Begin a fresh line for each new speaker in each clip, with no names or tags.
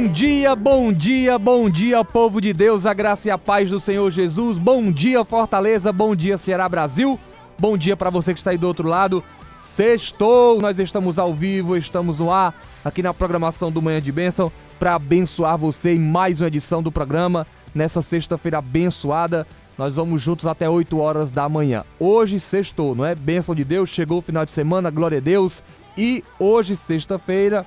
bom dia, bom dia, povo de Deus, a graça e a paz do Senhor Jesus. Bom dia, Fortaleza, bom dia, Ceará, Brasil. Bom dia para você que está aí do outro lado. Sextou, nós estamos ao vivo, estamos no ar, aqui na programação do Manhã de Bênção, para abençoar você em mais uma edição do programa. Nessa sexta-feira abençoada, nós vamos juntos até 8 horas da manhã. Hoje sextou, não é? Bênção de Deus, chegou o final de semana, glória a Deus. E hoje, sexta-feira,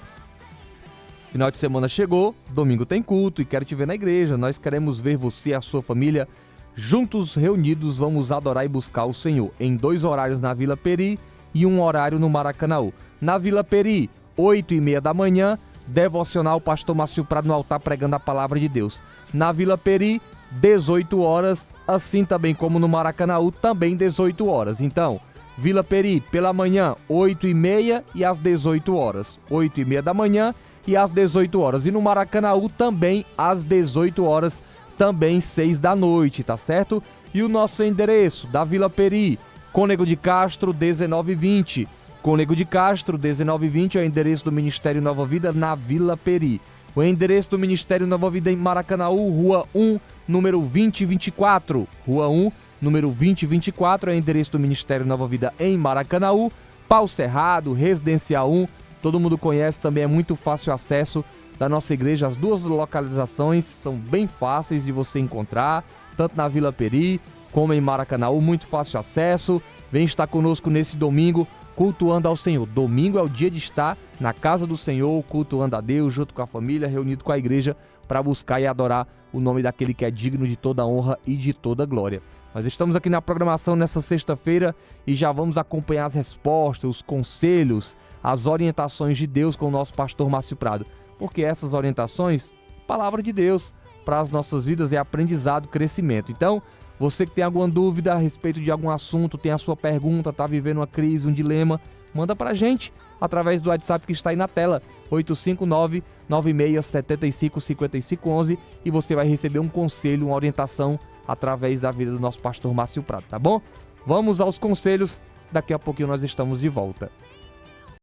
final de semana chegou, domingo tem culto e quero te ver na igreja. Nós queremos ver você e a sua família juntos, reunidos, vamos adorar e buscar o Senhor. Em 2 horários na Vila Peri e 1 horário no Maracanaú. Na Vila Peri, 8h30 da manhã, devocional Pastor Márcio Prado no altar pregando a palavra de Deus. Na Vila Peri, 18 horas, assim também como no Maracanaú, também 18 horas. Então, Vila Peri, pela manhã, 8h30 e às 18 horas. 8h30 da manhã e às 18 horas. E no Maracanaú também às 18 horas, também 6 da noite, tá certo? E o nosso endereço da Vila Peri, Cônego de Castro, 1920. Cônego de Castro, 1920 é o endereço do Ministério Nova Vida na Vila Peri. O endereço do Ministério Nova Vida em Maracanaú, Rua 1, número 2024. Rua 1, número 2024 é o endereço do Ministério Nova Vida em Maracanaú. Pau Cerrado, Residencial 1. Todo mundo conhece, também é muito fácil acesso da nossa igreja. As duas localizações são bem fáceis de você encontrar, tanto na Vila Peri como em Maracanaú, muito fácil acesso. Vem estar conosco nesse domingo, cultuando ao Senhor. Domingo é o dia de estar na casa do Senhor, cultuando a Deus, junto com a família, reunido com a igreja, para buscar e adorar o nome daquele que é digno de toda honra e de toda glória. Nós estamos aqui na programação nessa sexta-feira e já vamos acompanhar as respostas, os conselhos, as orientações de Deus com o nosso pastor Márcio Prado. Porque essas orientações, palavra de Deus para as nossas vidas é aprendizado, crescimento. Então, você que tem alguma dúvida a respeito de algum assunto, tem a sua pergunta, está vivendo uma crise, um dilema, manda para a gente através do WhatsApp que está aí na tela, 859-9675-5511, e você vai receber um conselho, uma orientação através da vida do nosso pastor Márcio Prado, tá bom? Vamos aos conselhos, daqui a pouquinho nós estamos de volta.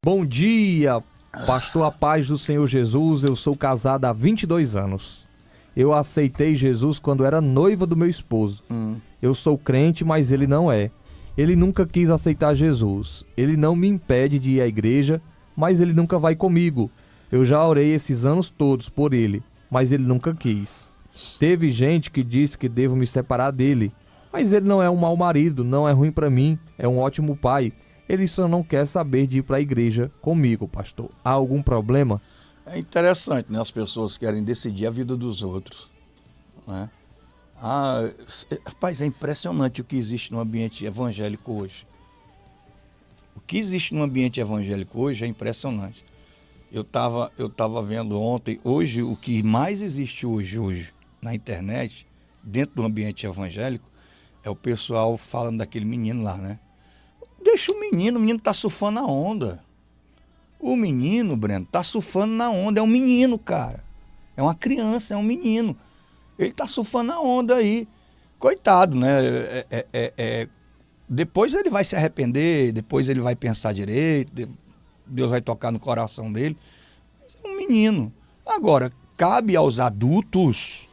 Bom dia, pastor, a paz do Senhor Jesus. Eu sou casado há 22 anos. Eu aceitei Jesus quando era noiva do meu esposo. Eu sou crente, mas ele não é. Ele nunca quis aceitar Jesus. Ele não me impede de ir à igreja, mas ele nunca vai comigo. Eu já orei esses anos todos por ele, mas ele nunca quis. Teve gente que disse que devo me separar dele, mas ele não é um mau marido, não é ruim para mim, é um ótimo pai. Ele só não quer saber de ir para a igreja comigo, pastor. Há algum problema?
É interessante, né? As pessoas querem decidir a vida dos outros, né? Rapaz, é impressionante o que existe no ambiente evangélico hoje. O que existe no ambiente evangélico hoje é impressionante. Eu tava vendo ontem, hoje, o que mais existe hoje na internet, dentro do ambiente evangélico, é o pessoal falando daquele menino lá, né? Deixa o menino tá surfando a onda. O menino, Breno, tá surfando na onda, é um menino, cara. É uma criança, é um menino. Ele tá surfando a onda aí. Coitado, né? Depois ele vai se arrepender, depois ele vai pensar direito, Deus vai tocar no coração dele. Mas é um menino. Agora, cabe aos adultos,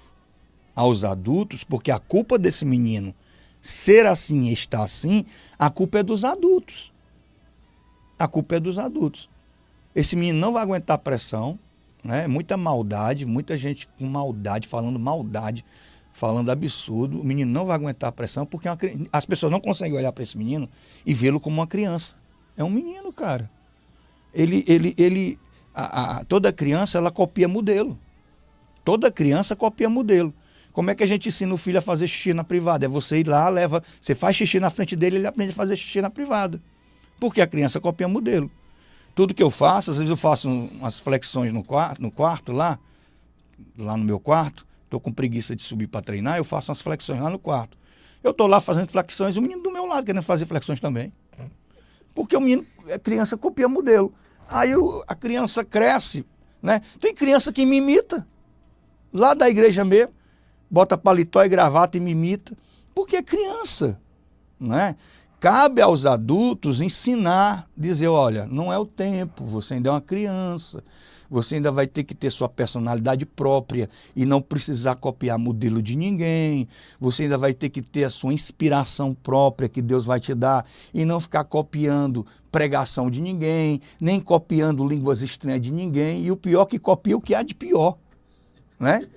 porque a culpa desse menino ser assim e estar assim, a culpa é dos adultos. A culpa é dos adultos. Esse menino não vai aguentar pressão, né? Muita maldade, muita gente com maldade, falando absurdo. O menino não vai aguentar pressão porque as pessoas não conseguem olhar para esse menino e vê-lo como uma criança. É um menino, cara. Toda criança, ela copia modelo. Toda criança copia modelo. Como é que a gente ensina o filho a fazer xixi na privada? É você ir lá, você faz xixi na frente dele, ele aprende a fazer xixi na privada. Porque a criança copia modelo. Tudo que eu faço, às vezes eu faço umas flexões no quarto lá no meu quarto, estou com preguiça de subir para treinar, eu faço umas flexões lá no quarto. Eu estou lá fazendo flexões e o menino do meu lado querendo fazer flexões também. Porque a criança copia modelo. Aí a criança cresce, né? Tem criança que me imita, lá da igreja mesmo, bota paletó e gravata e me imita, porque é criança, né? cabe aos adultos ensinar, dizer, olha, não é o tempo, você ainda é uma criança, você ainda vai ter que ter sua personalidade própria e não precisar copiar modelo de ninguém, você ainda vai ter que ter a sua inspiração própria que Deus vai te dar e não ficar copiando pregação de ninguém, nem copiando línguas estranhas de ninguém, e o pior que copia o que há de pior, né?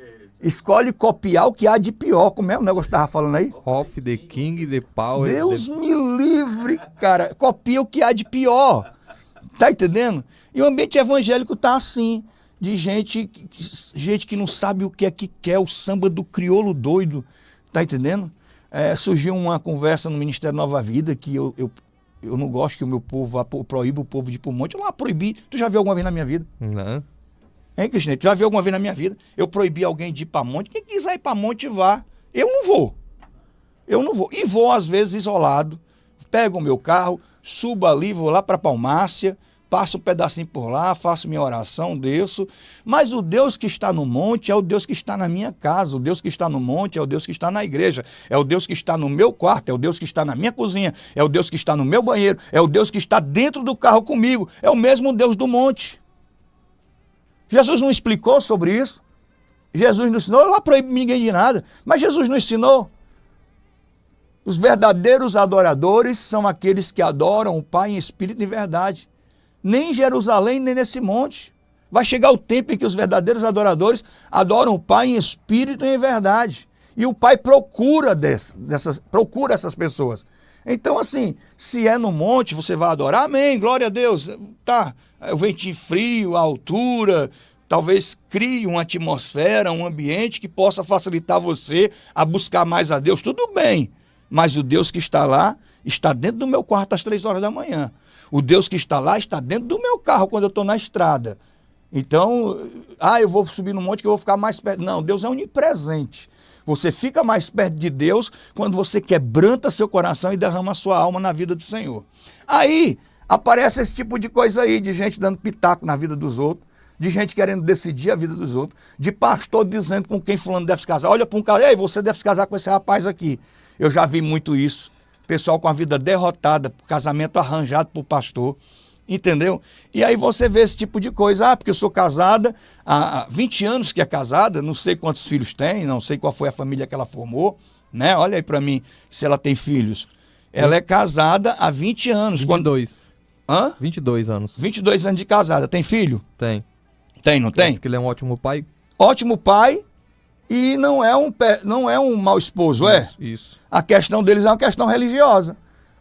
Escolhe copiar o que há de pior. Como é o negócio que estava falando aí?
Off, the king, the power.
Deus me livre, cara. Copia o que há de pior. Tá entendendo? E o ambiente evangélico tá assim. De gente que não sabe o que é que quer. O samba do crioulo doido. Tá entendendo? Surgiu uma conversa no Ministério Nova Vida que eu não gosto que o meu povo proíba o povo de ir pro monte. Eu lá proibi. Tu já viu alguma vez na minha vida?
Não.
Hein, Cristina? Tu já viu alguma vez na minha vida? Eu proibi alguém de ir para monte. Quem quiser ir para monte, vá. Eu não vou. Eu não vou. E vou, às vezes, isolado. Pego o meu carro, subo ali, vou lá para Palmácia, passo um pedacinho por lá, faço minha oração, desço. Mas o Deus que está no monte é o Deus que está na minha casa. O Deus que está no monte é o Deus que está na igreja. É o Deus que está no meu quarto. É o Deus que está na minha cozinha. É o Deus que está no meu banheiro. É o Deus que está dentro do carro comigo. É o mesmo Deus do monte. Jesus não explicou sobre isso. Jesus não ensinou. Eu lá proíbe ninguém de nada. Mas Jesus não ensinou. Os verdadeiros adoradores são aqueles que adoram o Pai em espírito e em verdade. Nem em Jerusalém, nem nesse monte. Vai chegar o tempo em que os verdadeiros adoradores adoram o Pai em espírito e em verdade. E o Pai procura essas pessoas. Então, assim, se é no monte, você vai adorar, amém, glória a Deus. Tá, o ventinho frio, a altura, talvez crie uma atmosfera, um ambiente que possa facilitar você a buscar mais a Deus, tudo bem. Mas o Deus que está lá, está dentro do meu quarto às 3 horas da manhã. O Deus que está lá, está dentro do meu carro quando eu estou na estrada. Então, eu vou subir no monte que eu vou ficar mais perto. Não, Deus é onipresente. Você fica mais perto de Deus quando você quebranta seu coração e derrama sua alma na vida do Senhor. Aí aparece esse tipo de coisa aí, de gente dando pitaco na vida dos outros, de gente querendo decidir a vida dos outros, de pastor dizendo com quem fulano deve se casar. Olha para um cara, ei, você deve se casar com esse rapaz aqui. Eu já vi muito isso. Pessoal com a vida derrotada, casamento arranjado por pastor. Entendeu? E aí você vê esse tipo de coisa. Porque eu sou casada há 20 anos que é casada, não sei quantos filhos tem, não sei qual foi a família que ela formou, né? Olha aí pra mim se ela tem filhos. Ela é casada há 20 anos.
22.
Hã?
22 anos.
22 anos de casada. Tem filho?
Tem.
Tem, não tem?
Diz que ele é um ótimo pai.
Ótimo pai e não é um mau esposo, é?
Isso.
A questão deles é uma questão religiosa.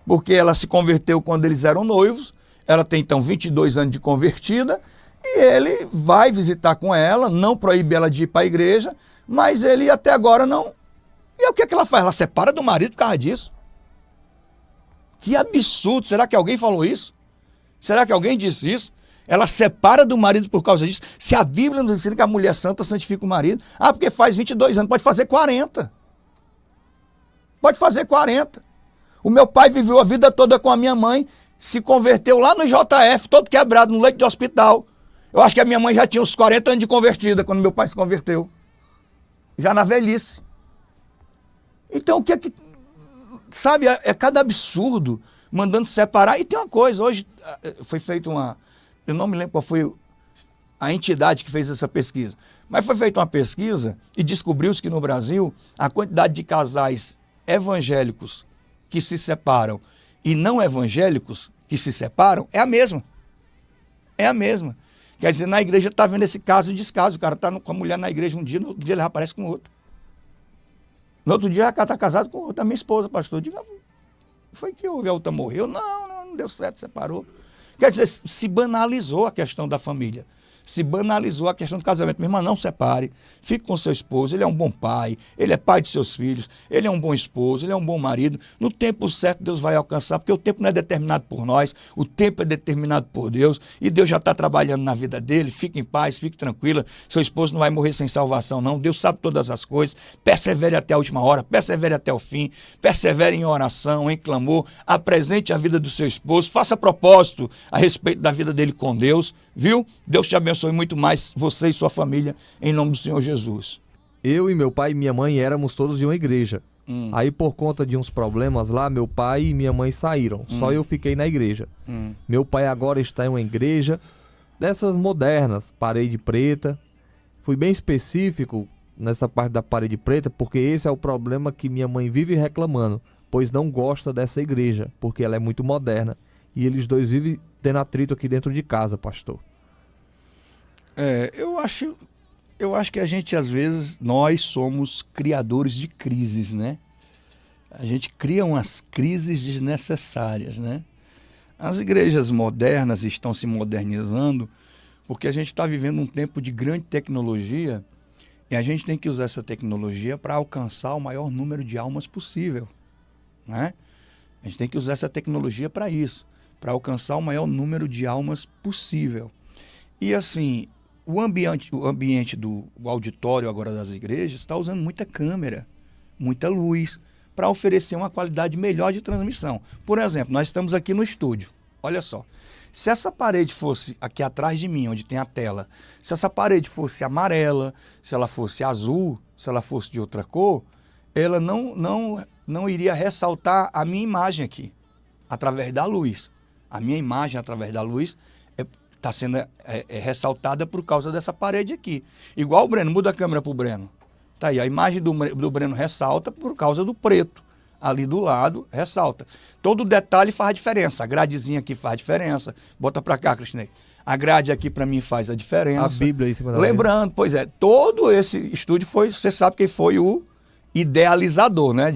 Porque ela se converteu quando eles eram noivos. Ela tem, então, 22 anos de convertida e ele vai visitar com ela, não proíbe ela de ir para a igreja, mas ele até agora não... E o que é que ela faz? Ela separa do marido por causa disso. Que absurdo! Será que alguém falou isso? Será que alguém disse isso? Ela separa do marido por causa disso? Se a Bíblia nos ensina que a mulher santa santifica o marido, porque faz 22 anos, pode fazer 40. Pode fazer 40. O meu pai viveu a vida toda com a minha mãe, se converteu lá no JF, todo quebrado, no leito de hospital. Eu acho que a minha mãe já tinha uns 40 anos de convertida quando meu pai se converteu. Já na velhice. Então, o que é que... Sabe, é cada absurdo mandando separar. E tem uma coisa, hoje foi feita uma... Eu não me lembro qual foi a entidade que fez essa pesquisa. Mas foi feita uma pesquisa e descobriu-se que no Brasil a quantidade de casais evangélicos que se separam e não evangélicos que se separam é a mesma. É a mesma. Quer dizer, na igreja está vendo esse caso e descaso. O cara está com a mulher na igreja um dia, no outro dia ele aparece com outro. No outro dia, ela está casado com outra. A minha esposa, pastor, diga, foi que houve? A outra morreu? Não deu certo, separou. Quer dizer, se banalizou a questão da família. Se banalizou a questão do casamento. Minha irmã, não separe, fique com seu esposo, ele é um bom pai, ele é pai de seus filhos, ele é um bom esposo, ele é um bom marido. No tempo certo Deus vai alcançar, porque o tempo não é determinado por nós, o tempo é determinado por Deus, e Deus já está trabalhando na vida dele. Fique em paz, fique tranquila, seu esposo não vai morrer sem salvação não, Deus sabe todas as coisas. Persevere até a última hora, persevere até o fim, persevere em oração, em clamor, apresente a vida do seu esposo, faça propósito a respeito da vida dele com Deus, viu? Deus te abençoe muito mais, você e sua família, em nome do Senhor Jesus.
Eu e meu pai e minha mãe éramos todos de uma igreja. Aí, por conta de uns problemas lá, meu pai e minha mãe saíram. Só eu fiquei na igreja. Meu pai agora está em uma igreja dessas modernas, parede preta. Fui bem específico nessa parte da parede preta, porque esse é o problema que minha mãe vive reclamando, pois não gosta dessa igreja, porque ela é muito moderna. E eles dois vivem tendo atrito aqui dentro de casa, pastor.
Eu acho que a gente, às vezes, nós somos criadores de crises, né? A gente cria umas crises desnecessárias, né? As igrejas modernas estão se modernizando porque a gente está vivendo um tempo de grande tecnologia e a gente tem que usar essa tecnologia para alcançar o maior número de almas possível, né? A gente tem que usar essa tecnologia para isso, para alcançar o maior número de almas possível. E assim, o ambiente do auditório agora das igrejas está usando muita câmera, muita luz, para oferecer uma qualidade melhor de transmissão. Por exemplo, nós estamos aqui no estúdio. Olha só, se essa parede fosse aqui atrás de mim, onde tem a tela, se essa parede fosse amarela, se ela fosse azul, se ela fosse de outra cor, ela não iria ressaltar a minha imagem aqui, através da luz. A minha imagem, através da luz, está sendo ressaltada por causa dessa parede aqui. Igual o Breno, muda a câmera para o Breno. Tá aí, a imagem do Breno ressalta por causa do preto. Ali do lado, ressalta. Todo detalhe faz diferença. A gradezinha aqui faz diferença. Bota para cá, Cristinei. A grade aqui para mim faz a diferença.
A Bíblia aí, você
lembrando, pois é, todo esse estúdio foi, você sabe quem foi o idealizador, né?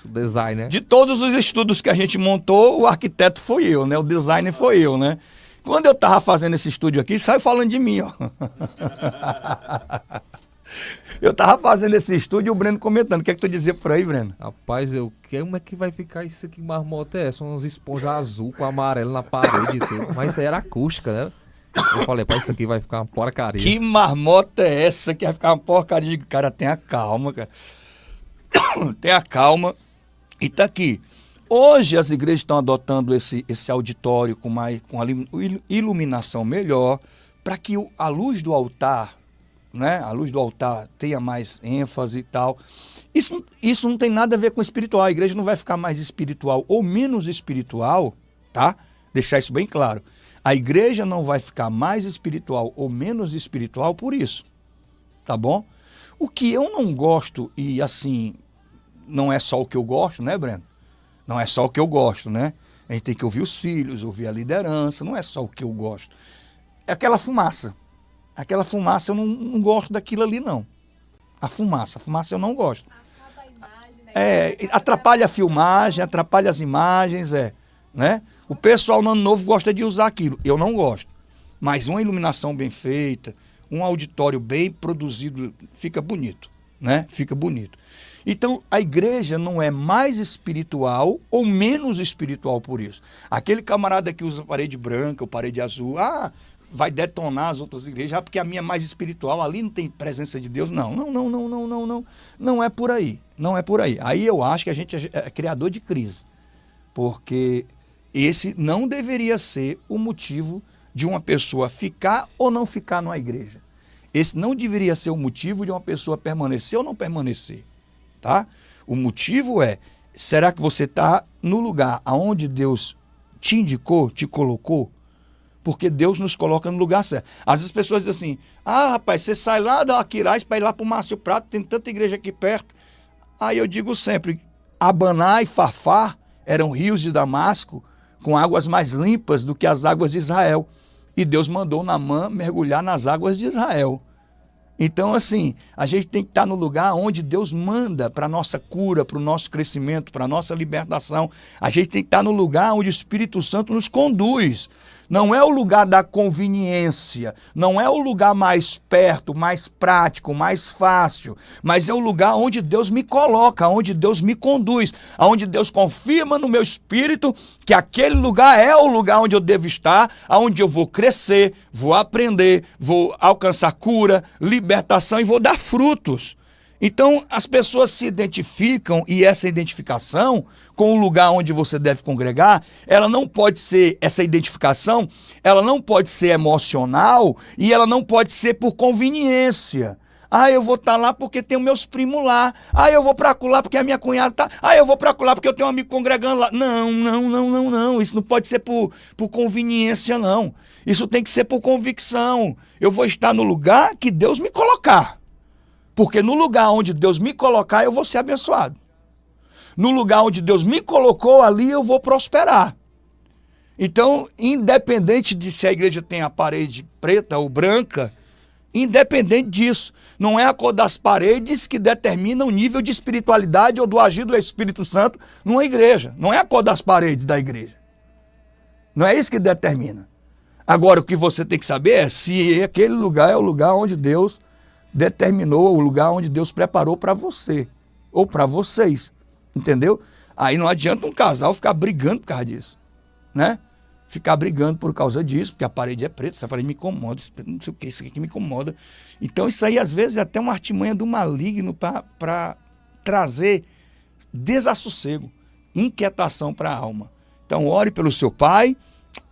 Design, né?
De todos os estudos que a gente montou, o arquiteto foi eu, né? O designer foi eu, né? Quando eu tava fazendo esse estúdio aqui, saiu falando de mim, ó. Eu tava fazendo esse estúdio e o Breno comentando. O que é que tu dizia por aí, Breno?
Rapaz, como é que vai ficar isso aqui? Que marmota é essa? Umas esponjas azul com amarelo na parede e tudo. Mas isso aí era acústica, né? Eu falei, pá, isso aqui vai ficar uma porcaria.
Que marmota é essa que vai ficar uma porcaria? Cara, tenha calma, cara. Tenha calma. E tá aqui. Hoje as igrejas estão adotando esse auditório com a iluminação melhor, para que a luz do altar, né? A luz do altar tenha mais ênfase e tal. Isso não tem nada a ver com espiritual. A igreja não vai ficar mais espiritual ou menos espiritual, tá? Deixar isso bem claro. A igreja não vai ficar mais espiritual ou menos espiritual por isso, tá bom? O que eu não gosto, e assim, não é só o que eu gosto, né, Breno? Não é só o que eu gosto, né? A gente tem que ouvir os filhos, ouvir a liderança, não é só o que eu gosto. É aquela fumaça. Aquela fumaça eu não gosto daquilo ali, não. A fumaça eu não gosto.
Acaba a imagem, né?
Atrapalha a filmagem, atrapalha as imagens, né? O pessoal no ano novo gosta de usar aquilo, eu não gosto. Mas uma iluminação bem feita, um auditório bem produzido, fica bonito, né? Fica bonito. Então, a igreja não é mais espiritual ou menos espiritual por isso. Aquele camarada que usa parede branca ou parede azul, vai detonar as outras igrejas, porque a minha é mais espiritual, ali não tem presença de Deus. Não. Não é por aí. Não é por aí. Aí eu acho que a gente é criador de crise. Porque esse não deveria ser o motivo de uma pessoa ficar ou não ficar numa igreja. Esse não deveria ser o motivo de uma pessoa permanecer ou não permanecer. Tá? O motivo é, será que você está no lugar aonde Deus te indicou, te colocou? Porque Deus nos coloca no lugar certo. Às vezes as pessoas dizem assim, rapaz, você sai lá da Aquiraz para ir lá para o Márcio Prato, tem tanta igreja aqui perto. Aí eu digo sempre, Abaná e Farfar eram rios de Damasco com águas mais limpas do que as águas de Israel. E Deus mandou Naamã mergulhar nas águas de Israel. Então, assim, a gente tem que estar no lugar onde Deus manda para a nossa cura, para o nosso crescimento, para a nossa libertação. A gente tem que estar no lugar onde o Espírito Santo nos conduz. Não é o lugar da conveniência, não é o lugar mais perto, mais prático, mais fácil, mas é o lugar onde Deus me coloca, onde Deus me conduz, onde Deus confirma no meu espírito que aquele lugar é o lugar onde eu devo estar, onde eu vou crescer, vou aprender, vou alcançar cura, libertação e vou dar frutos. Então, as pessoas se identificam, e essa identificação com o lugar onde você deve congregar, ela não pode ser, essa identificação, ela não pode ser emocional e ela não pode ser por conveniência. Ah, eu vou estar lá porque tem os meus primos lá. Ah, eu vou para lá porque a minha cunhada tá. Ah, eu vou para lá porque eu tenho um amigo congregando lá. Não, não, não, não, não. Isso não pode ser por conveniência, não. Isso tem que ser por convicção. Eu vou estar no lugar que Deus me colocar. Porque no lugar onde Deus me colocar, eu vou ser abençoado. No lugar onde Deus me colocou, ali eu vou prosperar. Então, independente de se a igreja tem a parede preta ou branca, independente disso, não é a cor das paredes que determina o nível de espiritualidade ou do agir do Espírito Santo numa igreja. Não é a cor das paredes da igreja. Não é isso que determina. Agora, o que você tem que saber é se aquele lugar é o lugar onde Deus determinou, o lugar onde Deus preparou para você ou para vocês. Entendeu? Aí não adianta um casal ficar brigando por causa disso, né? Ficar brigando por causa disso, porque a parede é preta, essa parede me incomoda, não sei o que, isso aqui me incomoda. Então isso aí às vezes é até uma artimanha do maligno para trazer desassossego, inquietação para a alma. Então ore pelo seu pai,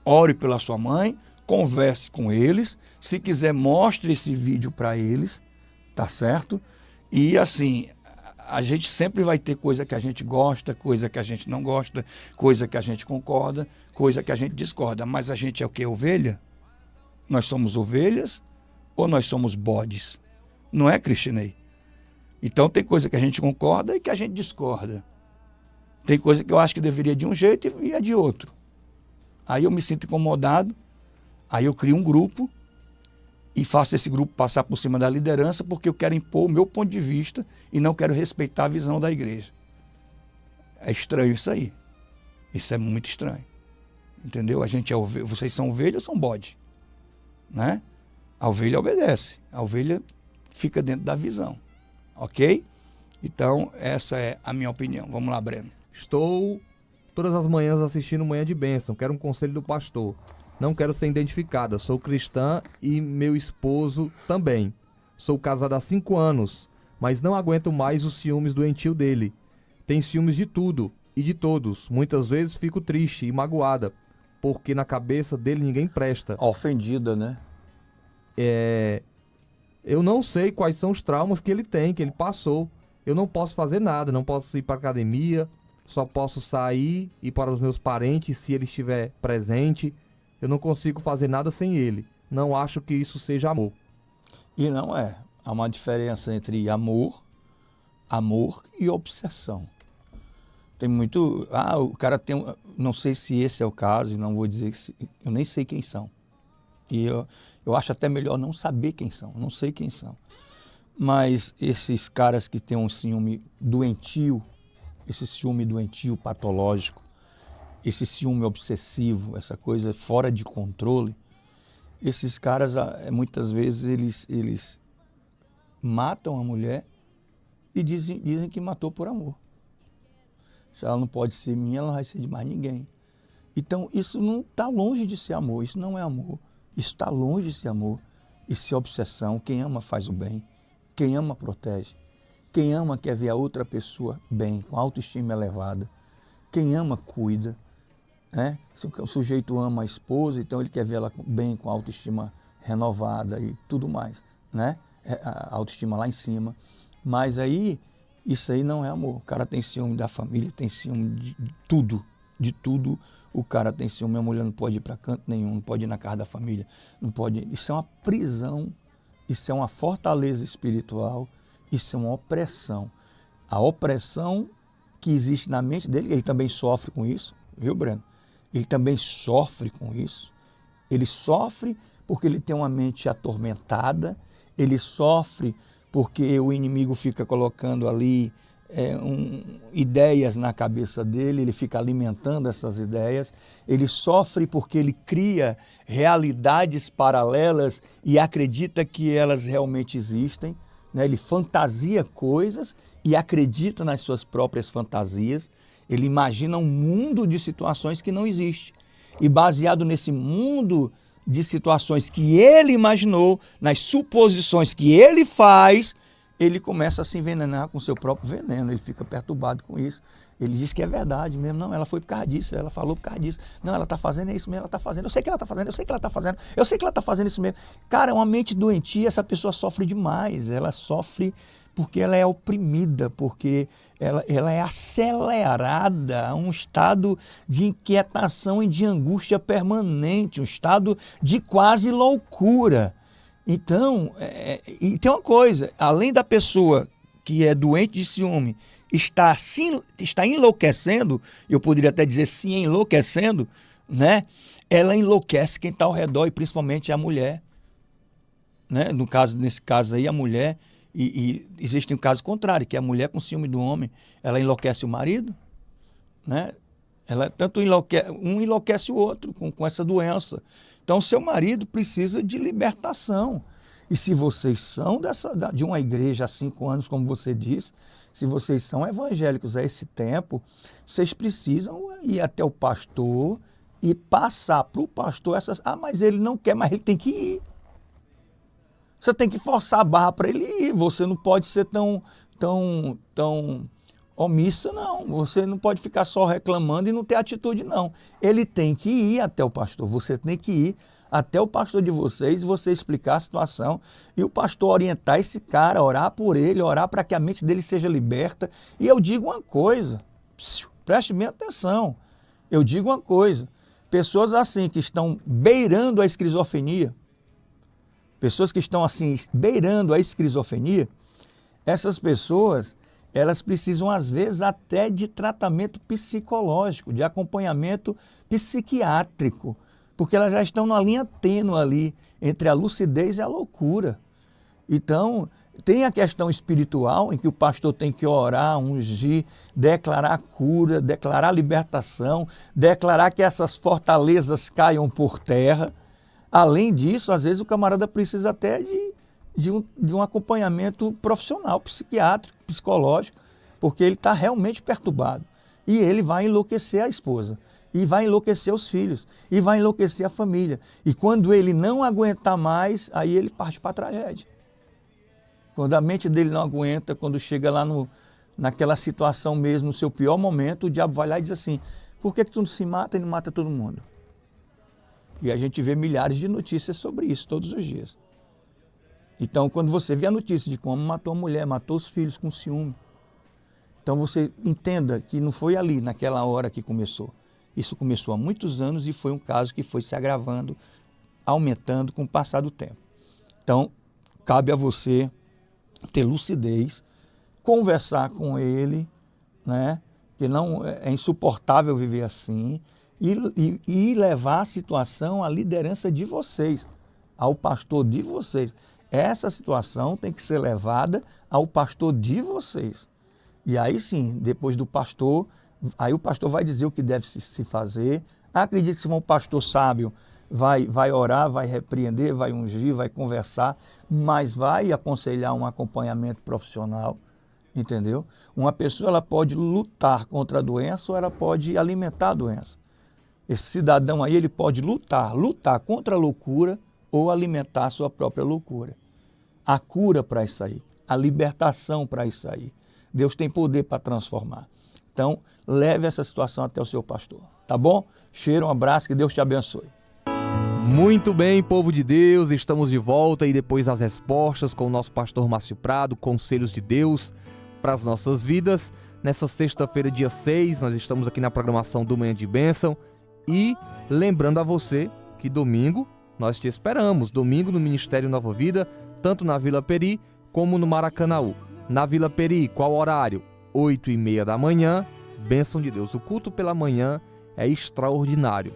ore pela sua mãe, converse com eles, se quiser mostre esse vídeo para eles, tá certo? E assim, a gente sempre vai ter coisa que a gente gosta, coisa que a gente não gosta, coisa que a gente concorda, coisa que a gente discorda. Mas a gente é o quê? Ovelha? Nós somos ovelhas ou nós somos bodes? Não é, Cristinei? Então tem coisa que a gente concorda e que a gente discorda. Tem coisa que eu acho que deveria de um jeito e é de outro. Aí eu me sinto incomodado, aí eu crio um grupo e faço esse grupo passar por cima da liderança porque eu quero impor o meu ponto de vista e não quero respeitar a visão da igreja. É estranho isso aí. Isso é muito estranho. Entendeu? A gente é ovelha, vocês são ovelha ou são bode? Né? A ovelha obedece. A ovelha fica dentro da visão. Ok? Então, essa é a minha opinião. Vamos lá, Breno.
Estou todas as manhãs assistindo Manhã de Bênção. Quero um conselho do pastor. Não quero ser identificada. Sou cristã e meu esposo também. Sou casada há 5 anos, mas não aguento mais os ciúmes doentio dele. Tem ciúmes de tudo e de todos. Muitas vezes fico triste e magoada, porque na cabeça dele ninguém presta.
Ofendida, né?
Eu não sei quais são os traumas que ele tem, que ele passou. Eu não posso fazer nada, não posso ir para academia, só posso sair e ir para os meus parentes se ele estiver presente. Eu não consigo fazer nada sem ele. Não acho que isso seja amor.
E não é. Há uma diferença entre amor e obsessão. Tem muito... o cara tem... Não sei se esse é o caso, não vou dizer... Eu nem sei quem são. E eu acho até melhor não saber quem são. Não sei quem são. Mas esses caras que têm um ciúme doentio, esse ciúme doentio patológico, esse ciúme obsessivo, essa coisa fora de controle, esses caras, muitas vezes, eles matam a mulher e dizem que matou por amor. Se ela não pode ser minha, ela não vai ser de mais ninguém. Então, isso não está longe de ser amor, isso não é amor. Isso está longe de ser amor. Isso é obsessão. Quem ama faz o bem. Quem ama protege. Quem ama quer ver a outra pessoa bem, com autoestima elevada. Quem ama cuida. Né? Se o sujeito ama a esposa, então ele quer ver ela bem, com autoestima renovada e tudo mais, né? A autoestima lá em cima. Mas aí, isso aí não é amor. O cara tem ciúme da família, tem ciúme de tudo. O cara tem ciúme, a mulher não pode ir para canto nenhum, não pode ir na casa da família, não pode. Isso é uma prisão, isso é uma fortaleza espiritual, isso é uma opressão. A opressão que existe na mente dele, ele também sofre com isso, viu, Breno? Ele também sofre com isso. Ele sofre porque ele tem uma mente atormentada, ele sofre porque o inimigo fica colocando ali ideias na cabeça dele, ele fica alimentando essas ideias, ele sofre porque ele cria realidades paralelas e acredita que elas realmente existem, né? Ele fantasia coisas e acredita nas suas próprias fantasias. Ele imagina um mundo de situações que não existe. E baseado nesse mundo de situações que ele imaginou, nas suposições que ele faz, ele começa a se envenenar com o seu próprio veneno, ele fica perturbado com isso. Ele diz que é verdade mesmo, não, ela foi por causa disso, ela falou por causa disso. Não, ela está fazendo isso mesmo, ela está fazendo, eu sei que ela está fazendo, eu sei que ela está fazendo, eu sei que ela está fazendo isso mesmo. Cara, uma mente doentia, essa pessoa sofre demais, ela sofre porque ela é oprimida, porque ela é acelerada a um estado de inquietação e de angústia permanente, um estado de quase loucura. Então, e tem uma coisa, além da pessoa que é doente de ciúme, está enlouquecendo, eu poderia até dizer se enlouquecendo, né? Ela enlouquece quem está ao redor e principalmente a mulher. Né? Nesse caso aí, a mulher, e existe um caso contrário, que a mulher com ciúme do homem, ela enlouquece o marido, né? Ela tanto enlouquece o outro com essa doença. Então, seu marido precisa de libertação. E se vocês são de uma igreja há 5 anos, como você disse, se vocês são evangélicos há esse tempo, vocês precisam ir até o pastor e passar para o pastor essas... Ah, mas ele não quer, mas ele tem que ir. Você tem que forçar a barra para ele ir. Você não pode ser tão omissa, não. Você não pode ficar só reclamando e não ter atitude, não. Ele tem que ir até o pastor. Você tem que ir até o pastor de vocês, você explicar a situação e o pastor orientar esse cara, orar por ele, orar para que a mente dele seja liberta. E eu digo uma coisa, preste bem atenção. Eu digo uma coisa. Pessoas assim que estão beirando a esquizofrenia, pessoas que estão assim beirando a esquizofrenia, essas pessoas, elas precisam às vezes até de tratamento psicológico, de acompanhamento psiquiátrico, porque elas já estão numa linha tênue ali entre a lucidez e a loucura. Então, tem a questão espiritual, em que o pastor tem que orar, ungir, declarar cura, declarar libertação, declarar que essas fortalezas caiam por terra. Além disso, às vezes o camarada precisa até de um acompanhamento profissional, psiquiátrico, psicológico, porque ele está realmente perturbado. E ele vai enlouquecer a esposa, e vai enlouquecer os filhos, e vai enlouquecer a família. E quando ele não aguentar mais, aí ele parte para a tragédia. Quando a mente dele não aguenta, quando chega lá naquela situação mesmo, no seu pior momento, o diabo vai lá e diz assim, por que tu não se mata e não mata todo mundo? E a gente vê milhares de notícias sobre isso todos os dias. Então, quando você vê a notícia de como matou a mulher, matou os filhos com ciúme, então você entenda que não foi ali, naquela hora que começou. Isso começou há muitos anos e foi um caso que foi se agravando, aumentando com o passar do tempo. Então, cabe a você ter lucidez, conversar com ele, né? Que não é insuportável viver assim, e levar a situação à liderança de vocês, ao pastor de vocês. Essa situação tem que ser levada ao pastor de vocês. E aí sim, depois do pastor, aí o pastor vai dizer o que deve se fazer. Acredite que se um pastor sábio vai orar, vai repreender, vai ungir, vai conversar, mas vai aconselhar um acompanhamento profissional, entendeu? Uma pessoa ela pode lutar contra a doença ou ela pode alimentar a doença. Esse cidadão aí ele pode lutar contra a loucura ou alimentar a sua própria loucura. A cura para isso aí, a libertação para isso aí. Deus tem poder para transformar. Então, leve essa situação até o seu pastor, tá bom? Cheiro, um abraço, que Deus te abençoe.
Muito bem, povo de Deus, estamos de volta e depois das respostas com o nosso pastor Márcio Prado, conselhos de Deus para as nossas vidas. Nessa sexta-feira, dia 6, nós estamos aqui na programação do Manhã de Bênção e lembrando a você que domingo nós te esperamos, domingo no Ministério Nova Vida, tanto na Vila Peri como no Maracanaú. Na Vila Peri, qual horário? 8h30 da manhã, bênção de Deus. O culto pela manhã é extraordinário.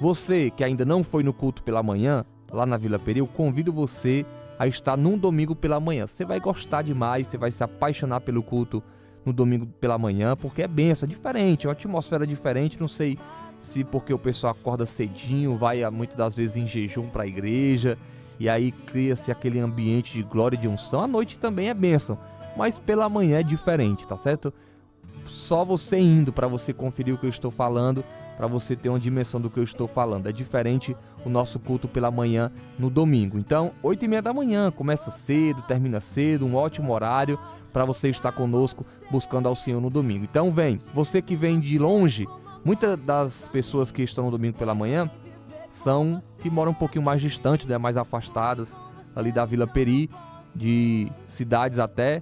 Você que ainda não foi no culto pela manhã, lá na Vila Peri, eu convido você a estar num domingo pela manhã. Você vai gostar demais, você vai se apaixonar pelo culto no domingo pela manhã, porque é bênção, é diferente, é uma atmosfera diferente, não sei se porque o pessoal acorda cedinho, vai muitas das vezes em jejum para a igreja, e aí cria-se aquele ambiente de glória e de unção. À noite também é bênção, mas pela manhã é diferente, tá certo? Só você indo para você conferir o que eu estou falando, para você ter uma dimensão do que eu estou falando. É diferente o nosso culto pela manhã no domingo. Então, 8h30 da manhã, começa cedo, termina cedo, um ótimo horário para você estar conosco buscando ao Senhor no domingo. Então vem, você que vem de longe, muitas das pessoas que estão no domingo pela manhã são que moram um pouquinho mais distante, né, mais afastadas ali da Vila Peri, de cidades até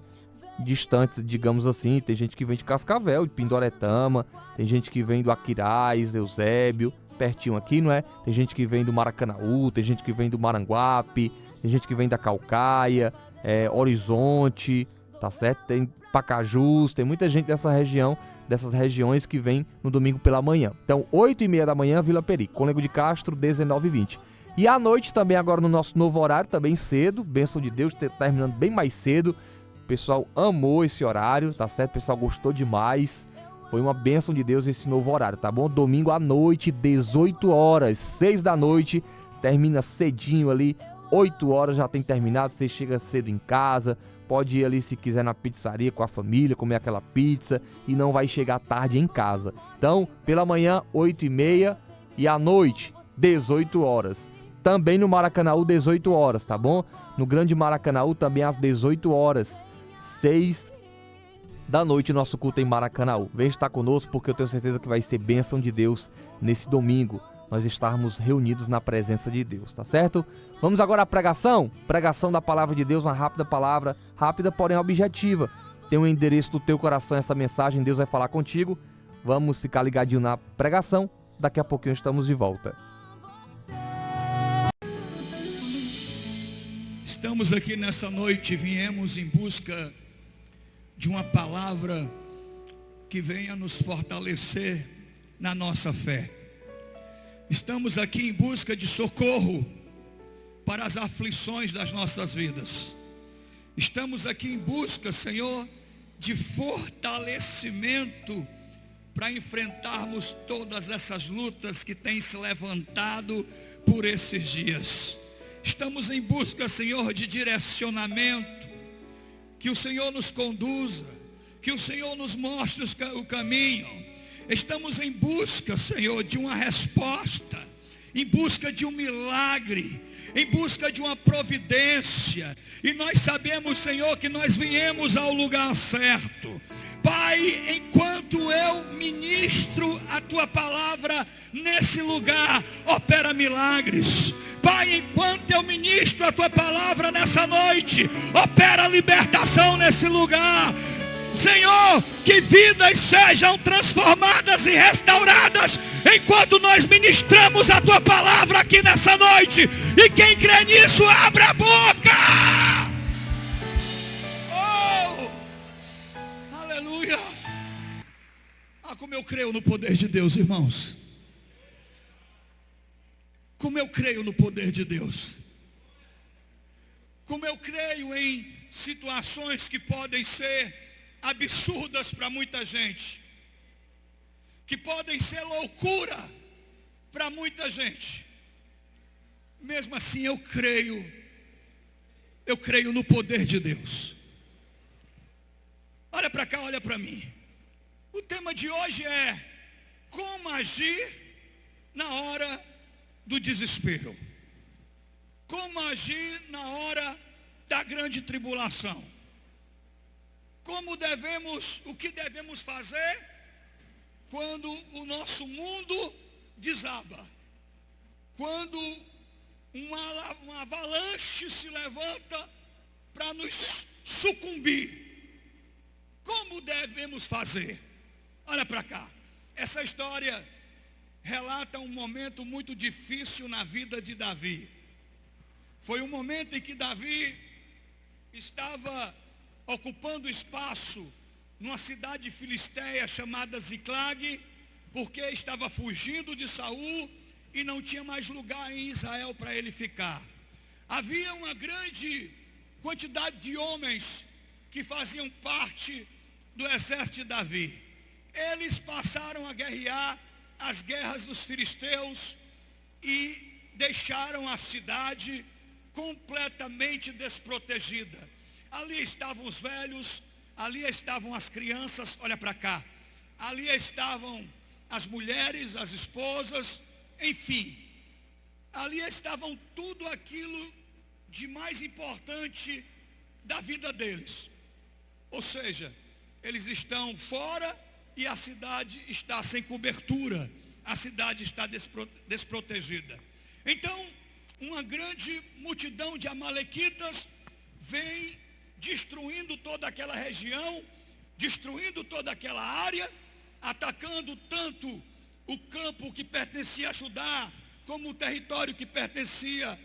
distantes, digamos assim. Tem gente que vem de Cascavel, de Pindoretama, tem gente que vem do Aquiraz, Eusébio, pertinho aqui, não é? Tem gente que vem do Maracanaú, tem gente que vem do Maranguape, tem gente que vem da Caucaia, Horizonte, tá certo? Tem Pacajus, tem muita gente dessa região, dessas regiões que vem no domingo pela manhã. Então, 8h30 da manhã, Vila Peri, Cônego de Castro, 19h20. E à noite também, agora no nosso novo horário, também cedo, bênção de Deus, terminando bem mais cedo. O pessoal amou esse horário, tá certo? O pessoal gostou demais. Foi uma bênção de Deus esse novo horário, tá bom? Domingo à noite, 18 horas, 6 da noite, termina cedinho ali, 8 horas já tem terminado, você chega cedo em casa, pode ir ali se quiser na pizzaria com a família, comer aquela pizza e não vai chegar tarde em casa. Então, pela manhã, 8h30 e à noite, 18 horas. Também no Maracanaú, 18 horas, tá bom? No Grande Maracanaú também às 18 horas, 6 da noite, nosso culto em Maracanaú. Vem estar conosco porque eu tenho certeza que vai ser bênção de Deus nesse domingo. Nós estarmos reunidos na presença de Deus, tá certo? Vamos agora à pregação? Pregação da palavra de Deus, uma rápida palavra, rápida porém objetiva. Tem um endereço do teu coração essa mensagem, Deus vai falar contigo. Vamos ficar ligadinho na pregação, daqui a pouquinho estamos de volta.
Estamos aqui nessa noite, viemos em busca de uma palavra que venha nos fortalecer na nossa fé. Estamos aqui em busca de socorro para as aflições das nossas vidas. Estamos aqui em busca, Senhor, de fortalecimento para enfrentarmos todas essas lutas que têm se levantado por esses dias. Estamos em busca, Senhor, de direcionamento, que o Senhor nos conduza, que o Senhor nos mostre o caminho. Estamos em busca, Senhor, de uma resposta, em busca de um milagre, em busca de uma providência. E nós sabemos, Senhor, que nós viemos ao lugar certo. Pai, enquanto eu ministro a Tua palavra nesse lugar, opera milagres. Pai, enquanto eu ministro a Tua palavra nessa noite, opera libertação nesse lugar. Senhor, que vidas sejam transformadas e restauradas enquanto nós ministramos a Tua palavra aqui nessa noite. E quem crê nisso, abra a boca. Oh, aleluia. Ah, como eu creio no poder de Deus, irmãos. Como eu creio no poder de Deus. Como eu creio em situações que podem ser absurdas para muita gente, que podem ser loucura para muita gente. Mesmo assim eu creio no poder de Deus. Olha para cá, olha para mim. O tema de hoje é como agir na hora do desespero. Como agir na hora da grande tribulação. O que devemos fazer quando o nosso mundo desaba? Quando uma avalanche se levanta para nos sucumbir. Como devemos fazer? Olha para cá. Essa história relata um momento muito difícil na vida de Davi. Foi um momento em que Davi estava ocupando espaço numa cidade filisteia chamada Ziclag, porque estava fugindo de Saul e não tinha mais lugar em Israel para ele ficar. Havia uma grande quantidade de homens que faziam parte do exército de Davi. Eles passaram a guerrear as guerras dos filisteus e deixaram a cidade completamente desprotegida. Ali estavam os velhos, ali estavam as crianças, olha para cá. Ali estavam as mulheres, as esposas, enfim. Ali estavam tudo aquilo de mais importante da vida deles. Ou seja, eles estão fora e a cidade está sem cobertura. A cidade está desprotegida. Então, uma grande multidão de amalequitas vem destruindo toda aquela região, destruindo toda aquela área, atacando tanto o campo que pertencia a Judá, como o território que pertencia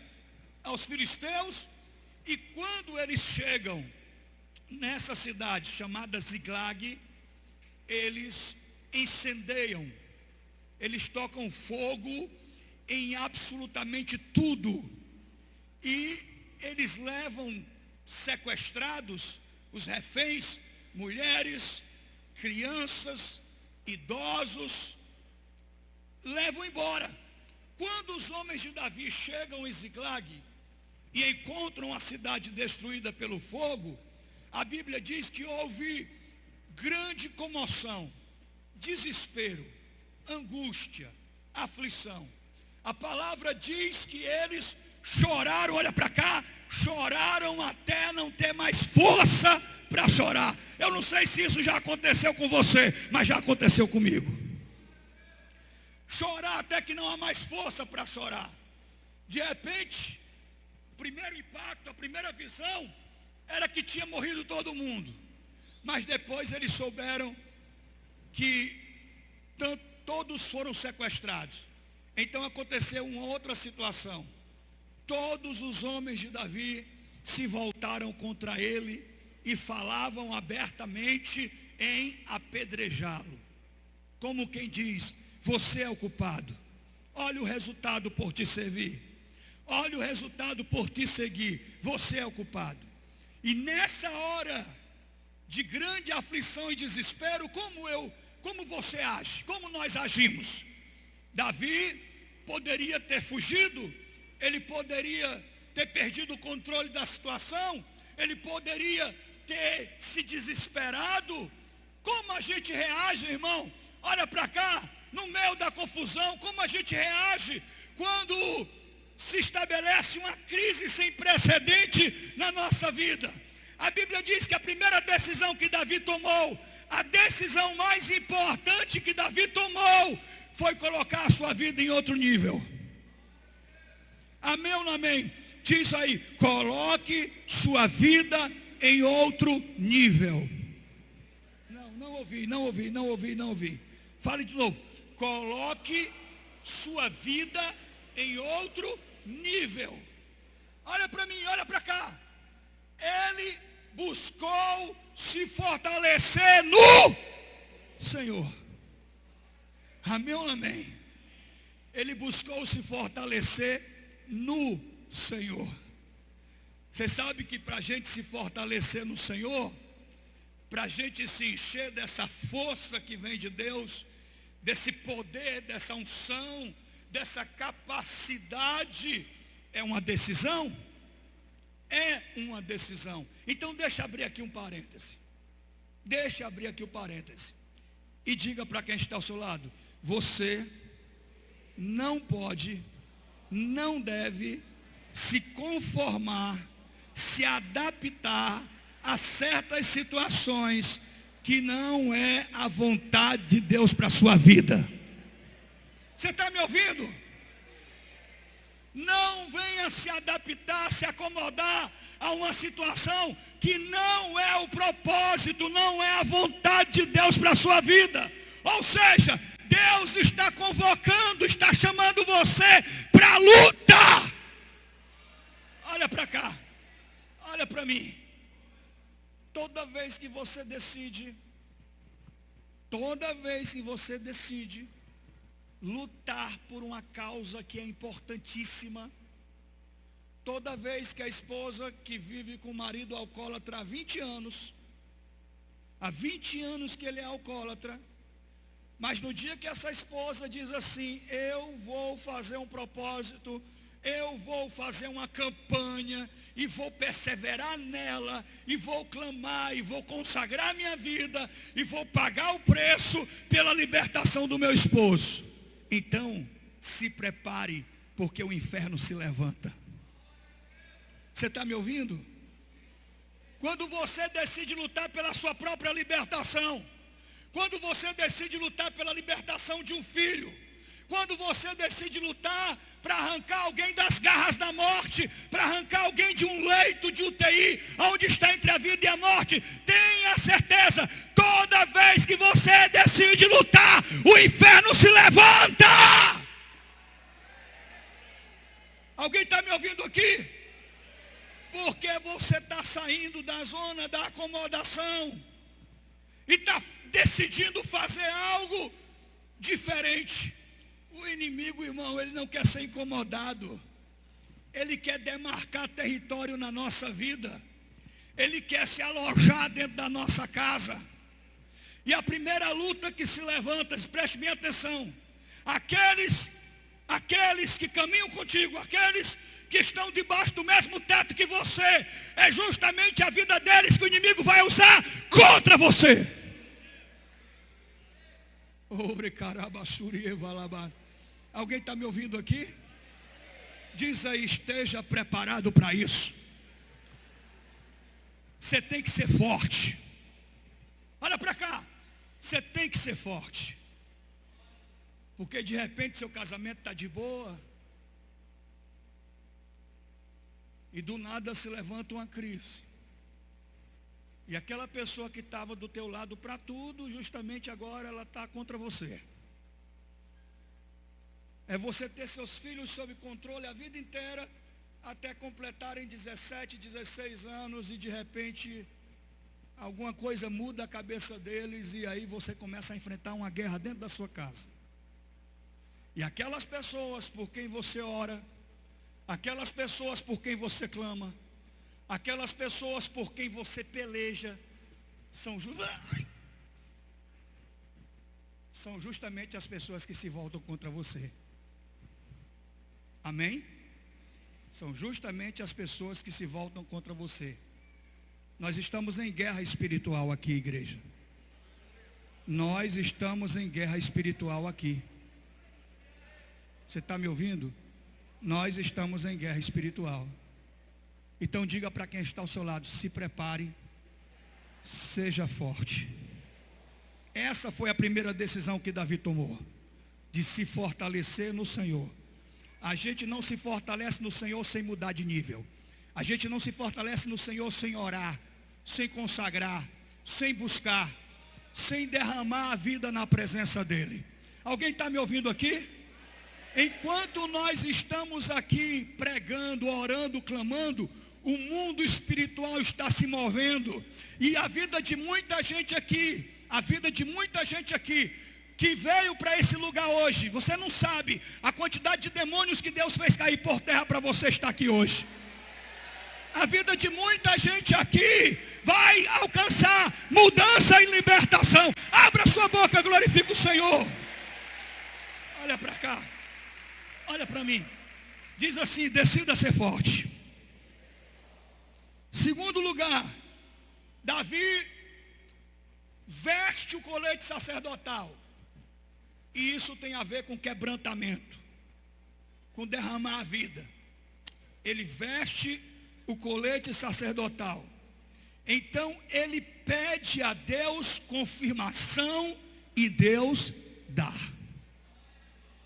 aos filisteus. E quando eles chegam nessa cidade chamada Ziglag, eles incendeiam, eles tocam fogo em absolutamente tudo, e eles levam sequestrados os reféns, mulheres, crianças, idosos, levam embora. Quando os homens de Davi chegam em Ziglag e encontram a cidade destruída pelo fogo, a Bíblia diz que houve grande comoção, desespero, angústia, aflição. A palavra diz que eles choraram, olha para cá, choraram até não ter mais força para chorar. Eu não sei se isso já aconteceu com você, mas já aconteceu comigo. Chorar até que não há mais força para chorar. De repente, o primeiro impacto, a primeira visão, era que tinha morrido todo mundo. Mas depois eles souberam que todos foram sequestrados. Então aconteceu uma outra situação. Todos os homens de Davi se voltaram contra ele e falavam abertamente em apedrejá-lo. Como quem diz, você é o culpado. Olha o resultado por te servir. Olha o resultado por te seguir. Você é o culpado. E nessa hora de grande aflição e desespero, como você age? Como nós agimos? Davi poderia ter fugido, ele poderia ter perdido o controle da situação, ele poderia ter se desesperado. Como a gente reage, irmão? Olha para cá, no meio da confusão, como a gente reage quando se estabelece uma crise sem precedente na nossa vida? A Bíblia diz que a primeira decisão que Davi tomou, a decisão mais importante que Davi tomou, foi colocar a sua vida em outro nível. Amém ou não amém? Diz aí, coloque sua vida em outro nível. Não ouvi. Fale de novo. Coloque sua vida em outro nível. Olha para mim, olha para cá. Ele buscou se fortalecer no Senhor. Amém ou não amém? Ele buscou se fortalecer no Senhor. Você sabe que para a gente se fortalecer no Senhor, para a gente se encher dessa força que vem de Deus, desse poder, dessa unção, dessa capacidade, é uma decisão? É uma decisão. Então deixa abrir aqui um parêntese. E diga para quem está ao seu lado, você não pode, não deve se conformar, se adaptar a certas situações que não é a vontade de Deus para a sua vida. Você está me ouvindo? Não venha se adaptar, se acomodar a uma situação que não é o propósito, não é a vontade de Deus para a sua vida. Ou seja, Deus está convocando, está chamando você para a luta. Olha para cá, olha para mim. Toda vez que você decide lutar por uma causa que é importantíssima, toda vez que a esposa que vive com o marido alcoólatra há 20 anos, há 20 anos que ele é alcoólatra, mas no dia que essa esposa diz assim, eu vou fazer um propósito, eu vou fazer uma campanha e vou perseverar nela, e vou clamar, e vou consagrar minha vida, e vou pagar o preço pela libertação do meu esposo. Então, se prepare, porque o inferno se levanta. Você está me ouvindo? Quando você decide lutar pela sua própria libertação, quando você decide lutar pela libertação de um filho, quando você decide lutar para arrancar alguém das garras da morte, para arrancar alguém de um leito de UTI, onde está entre a vida e a morte, tenha certeza, toda vez que você decide lutar, o inferno se levanta. Alguém está me ouvindo aqui? Porque você está saindo da zona da acomodação e está decidindo fazer algo diferente. O inimigo, irmão, ele não quer ser incomodado. Ele quer demarcar território na nossa vida. Ele quer se alojar dentro da nossa casa. E a primeira luta que se levanta, preste bem atenção, aqueles que caminham contigo, aqueles que estão debaixo do mesmo teto que você, é justamente a vida deles que o inimigo vai usar contra você. Alguém está me ouvindo aqui? Diz aí, esteja preparado para isso. Você tem que ser forte. Olha para cá. Você tem que ser forte. Porque de repente seu casamento está de boa. E do nada se levanta uma crise. E aquela pessoa que estava do teu lado para tudo, justamente agora ela está contra você. É você ter seus filhos sob controle a vida inteira, até completarem 17, 16 anos e de repente alguma coisa muda a cabeça deles e aí você começa a enfrentar uma guerra dentro da sua casa. E aquelas pessoas por quem você ora, aquelas pessoas por quem você clama, aquelas pessoas por quem você peleja, são justamente as pessoas que se voltam contra você. Amém? São justamente as pessoas que se voltam contra você. Nós estamos em guerra espiritual aqui, igreja. Nós estamos em guerra espiritual aqui. Você está me ouvindo? Nós estamos em guerra espiritual. Então diga para quem está ao seu lado, se prepare, seja forte. Essa foi a primeira decisão que Davi tomou, de se fortalecer no Senhor. A gente não se fortalece no Senhor sem mudar de nível. A gente não se fortalece no Senhor sem orar, sem consagrar, sem buscar, sem derramar a vida na presença dEle. Alguém está me ouvindo aqui? Enquanto nós estamos aqui pregando, orando, clamando, o mundo espiritual está se movendo. E a vida de muita gente aqui, que veio para esse lugar hoje, você não sabe a quantidade de demônios que Deus fez cair por terra para você estar aqui hoje. A vida de muita gente aqui vai alcançar mudança e libertação. Abra sua boca, glorifica o Senhor. Olha para cá. Olha para mim. Diz assim, decida ser forte. Segundo lugar, Davi veste o colete sacerdotal. E isso tem a ver com quebrantamento, com derramar a vida. Ele veste o colete sacerdotal. Então ele pede a Deus confirmação e Deus dá.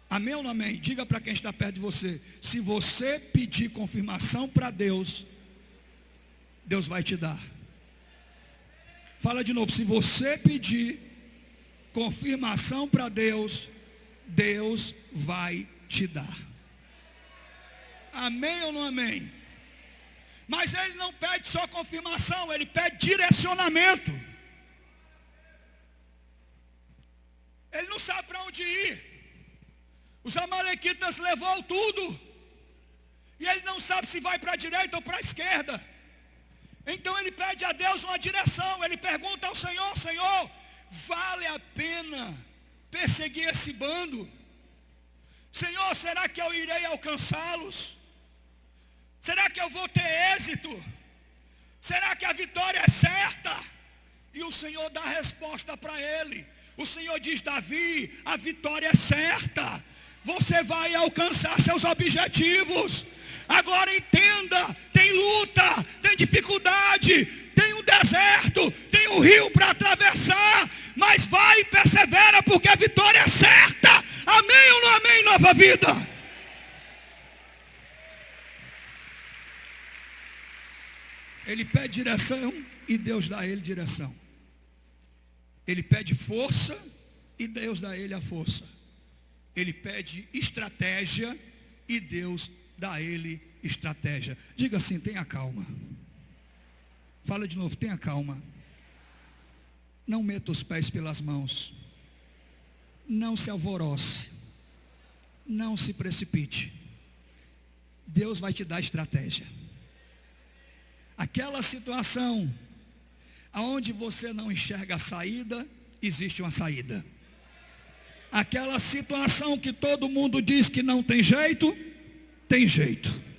Amém ou não amém? Diga para quem está perto de você. Se você pedir confirmação para Deus, Deus vai te dar. Fala de novo. Se você pedir confirmação para Deus, Deus vai te dar. Amém ou não amém? Mas ele não pede só confirmação, ele pede direcionamento. Ele não sabe para onde ir. Os amalequitas levou tudo. E ele não sabe se vai para a direita ou para a esquerda. Então ele pede a Deus uma direção. Ele pergunta ao Senhor, Senhor, vale a pena perseguir esse bando? Senhor, será que eu irei alcançá-los? Será que eu vou ter êxito? Será que a vitória é certa? E o Senhor dá a resposta para ele. O Senhor diz: Davi, a vitória é certa. Você vai alcançar seus objetivos. Agora entenda, tem luta, tem dificuldade, tem um deserto, tem um rio para atravessar, mas vai e persevera, porque a vitória é certa. Amém ou não amém, Nova Vida? Ele pede direção e Deus dá a ele direção. Ele pede força e Deus dá a ele a força. Ele pede estratégia e Deus dá a ele estratégia. Diga assim: tenha calma. Fala de novo: tenha calma. Não meta os pés pelas mãos. Não se alvoroce. Não se precipite. Deus vai te dar estratégia. Aquela situação aonde você não enxerga a saída, existe uma saída. Aquela situação que todo mundo diz que não tem jeito, tem jeito.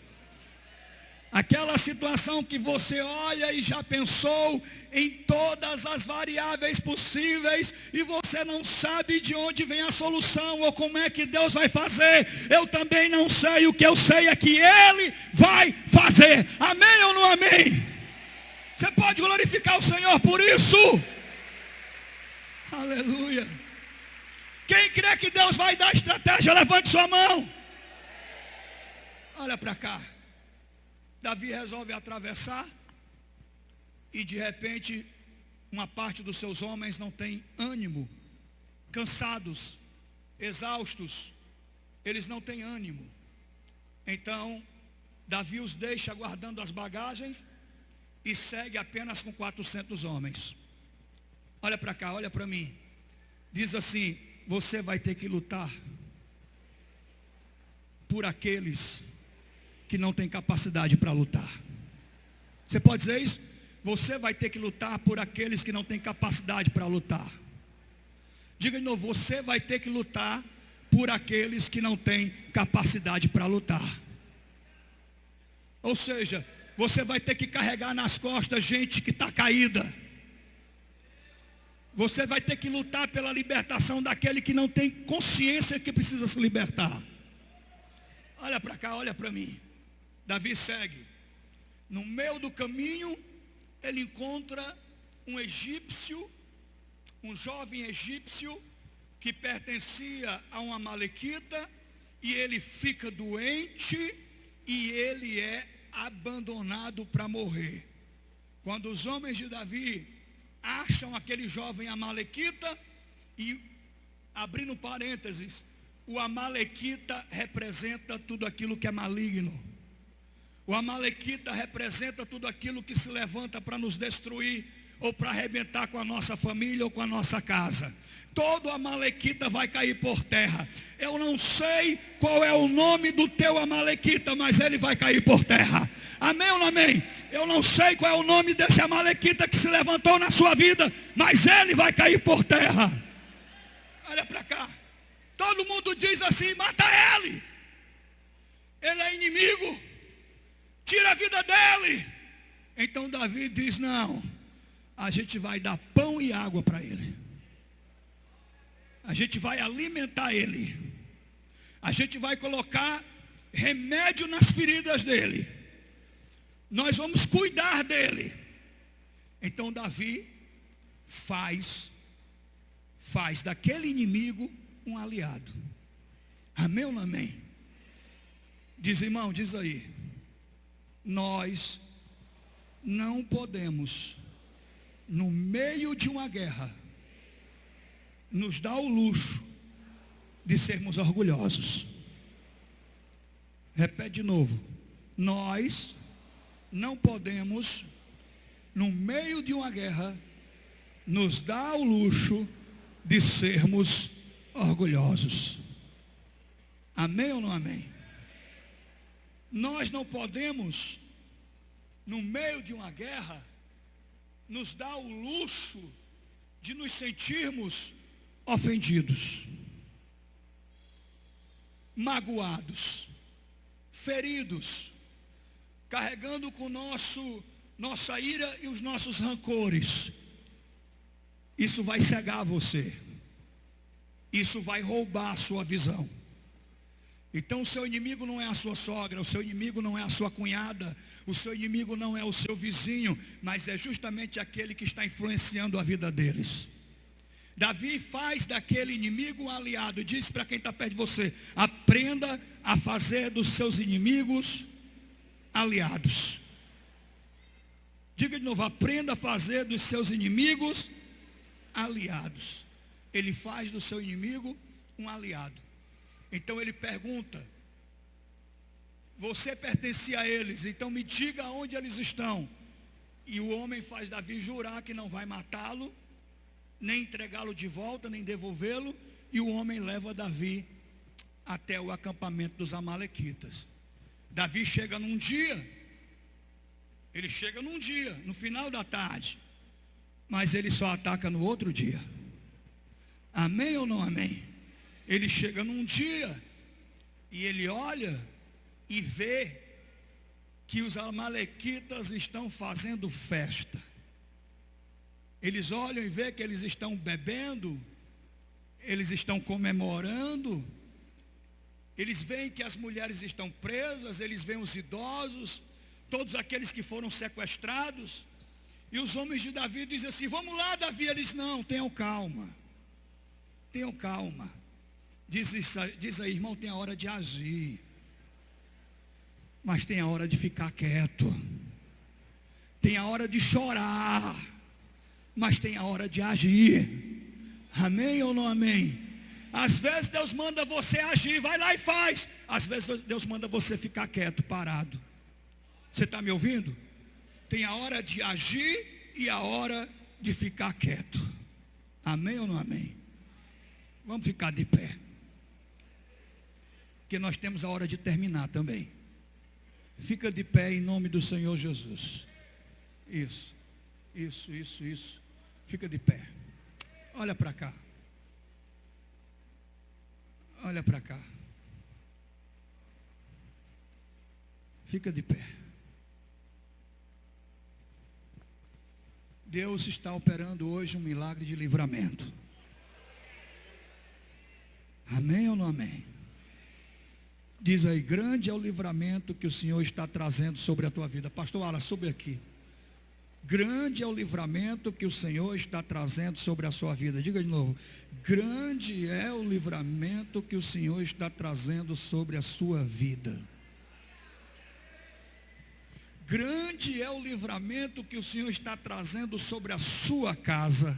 Aquela situação que você olha e já pensou em todas as variáveis possíveis e você não sabe de onde vem a solução ou como é que Deus vai fazer. Eu também não sei, o que eu sei é que Ele vai fazer. Amém ou não amém? Você pode glorificar o Senhor por isso? Aleluia. Quem crê que Deus vai dar estratégia, levante sua mão. Olha para cá. Davi resolve atravessar e de repente uma parte dos seus homens não tem ânimo, cansados, exaustos, eles não têm ânimo. Então Davi os deixa guardando as bagagens e segue apenas com 400 homens. Olha para cá, olha para mim. Diz assim: você vai ter que lutar por aqueles que não têm capacidade para lutar. Você pode dizer isso? Você vai ter que lutar por aqueles que não têm capacidade para lutar. Diga de novo: você vai ter que lutar por aqueles que não têm capacidade para lutar. Ou seja, você vai ter que carregar nas costas gente que está caída. Você vai ter que lutar pela libertação daquele que não tem consciência que precisa se libertar. Olha para cá, olha para mim. Davi segue. No meio do caminho, ele encontra um egípcio, um jovem egípcio, que pertencia a uma amalequita, e ele fica doente, e ele é abandonado para morrer. Quando os homens de Davi acham aquele jovem amalequita, e abrindo parênteses, o amalequita representa tudo aquilo que é maligno. O amalequita representa tudo aquilo que se levanta para nos destruir, ou para arrebentar com a nossa família ou com a nossa casa. Todo amalequita vai cair por terra. Eu não sei qual é o nome do teu amalequita, mas ele vai cair por terra. Amém ou não amém? Eu não sei qual é o nome desse amalequita que se levantou na sua vida, mas ele vai cair por terra. Olha para cá. Todo mundo diz assim: mata ele. Ele é inimigo. Tira a vida dele. Então Davi diz: não, a gente vai dar pão e água para ele. A gente vai alimentar ele. A gente vai colocar remédio nas feridas dele. Nós vamos cuidar dele. Então Davi faz daquele inimigo um aliado. Amém ou não amém? Diz, irmão, diz aí. Nós não podemos, no meio de uma guerra, nos dar o luxo de sermos orgulhosos. Repete de novo. Nós não podemos, no meio de uma guerra, nos dar o luxo de sermos orgulhosos. Amém ou não amém? Nós não podemos, no meio de uma guerra, nos dar o luxo de nos sentirmos ofendidos, magoados, feridos, carregando com nossa ira e os nossos rancores. Isso vai cegar você. Isso vai roubar a sua visão. Então o seu inimigo não é a sua sogra, o seu inimigo não é a sua cunhada, o seu inimigo não é o seu vizinho, mas é justamente aquele que está influenciando a vida deles. Davi faz daquele inimigo um aliado, diz para quem está perto de você: aprenda a fazer dos seus inimigos aliados. Diga de novo: aprenda a fazer dos seus inimigos aliados. Ele faz do seu inimigo um aliado. Então ele pergunta: você pertencia a eles, então me diga onde eles estão. E o homem faz Davi jurar que não vai matá-lo, nem entregá-lo de volta, nem devolvê-lo. E o homem leva Davi até o acampamento dos amalequitas. Davi chega num dia, no final da tarde, mas ele só ataca no outro dia. Amém ou não amém? Ele chega num dia e ele olha e vê que os amalequitas estão fazendo festa. Eles olham e vê que eles estão bebendo, eles estão comemorando, eles veem que as mulheres estão presas, eles veem os idosos, todos aqueles que foram sequestrados. E os homens de Davi dizem assim: vamos lá, Davi. Eles: não, tenham calma. Tenham calma. Diz aí, irmão, tem a hora de agir, mas tem a hora de ficar quieto. Tem a hora de chorar, mas tem a hora de agir. Amém ou não amém? Às vezes Deus manda você agir, vai lá e faz. Às vezes Deus manda você ficar quieto, parado. Você está me ouvindo? Tem a hora de agir e a hora de ficar quieto. Amém ou não amém? Vamos ficar de pé, porque nós temos a hora de terminar também. Fica de pé em nome do Senhor Jesus. Isso. Fica de pé. Olha para cá. Olha para cá. Fica de pé. Deus está operando hoje um milagre de livramento. Amém ou não amém? Diz aí: grande é o livramento que o Senhor está trazendo sobre a tua vida. Pastor Ala, sobe aqui. Grande é o livramento que o Senhor está trazendo sobre a sua vida. Diga de novo: grande é o livramento que o Senhor está trazendo sobre a sua vida. Grande é o livramento que o Senhor está trazendo sobre a sua casa.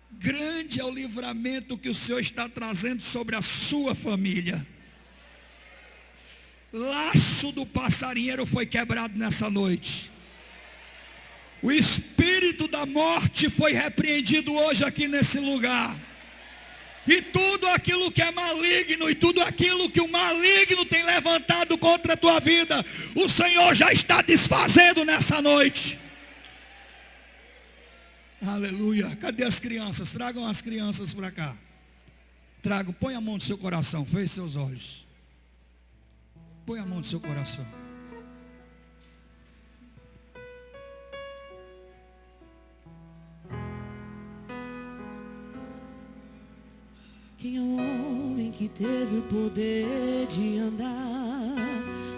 Grande é o livramento que o Senhor está trazendo sobre a sua família. Laço do passarinheiro foi quebrado nessa noite. O espírito da morte foi repreendido hoje aqui nesse lugar. E tudo aquilo que é maligno, e tudo aquilo que o maligno tem levantado contra a tua vida, o Senhor já está desfazendo nessa noite. Aleluia. Cadê as crianças? Tragam as crianças para cá. Tragam, põe a mão no seu coração, feche seus olhos. Põe a mão no seu coração.
Quem é o homem que teve o poder de andar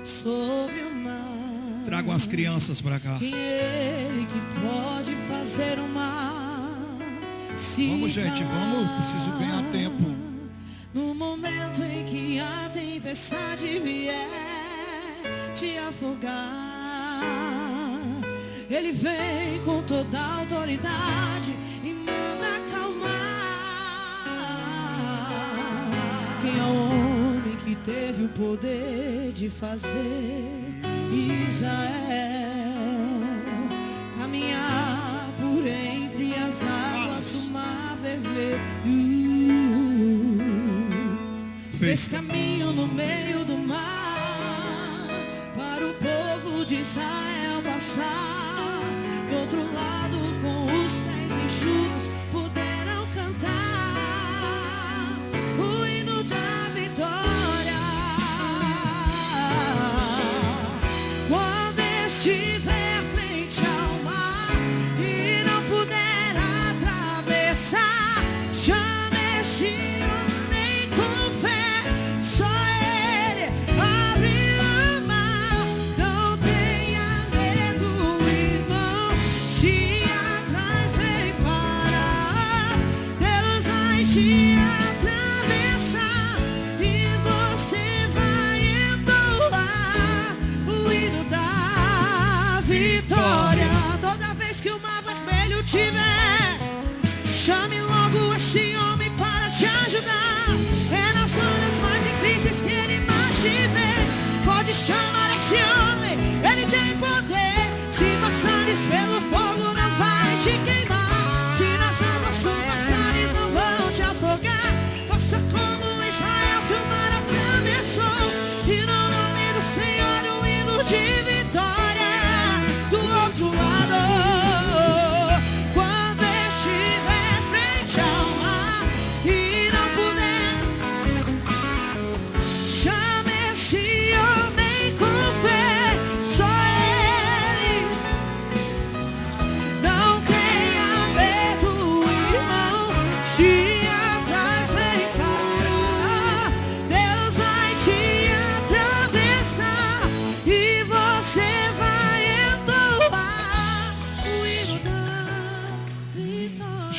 sobre o mar?
Tragam as crianças para cá.
Quem é ele que pode fazer o mar se
Vamos, gente, vamos. Preciso ganhar tempo.
No momento em que a tempestade vier te afogar, ele vem com toda a autoridade e manda acalmar. Quem é o homem que teve o poder de fazer Israel caminhar por entre as águas do mar vermelho? Fez caminho no meio do mar para o povo de Israel passar. Do outro lado, com os pés enxutos, puderam cantar o hino da vitória.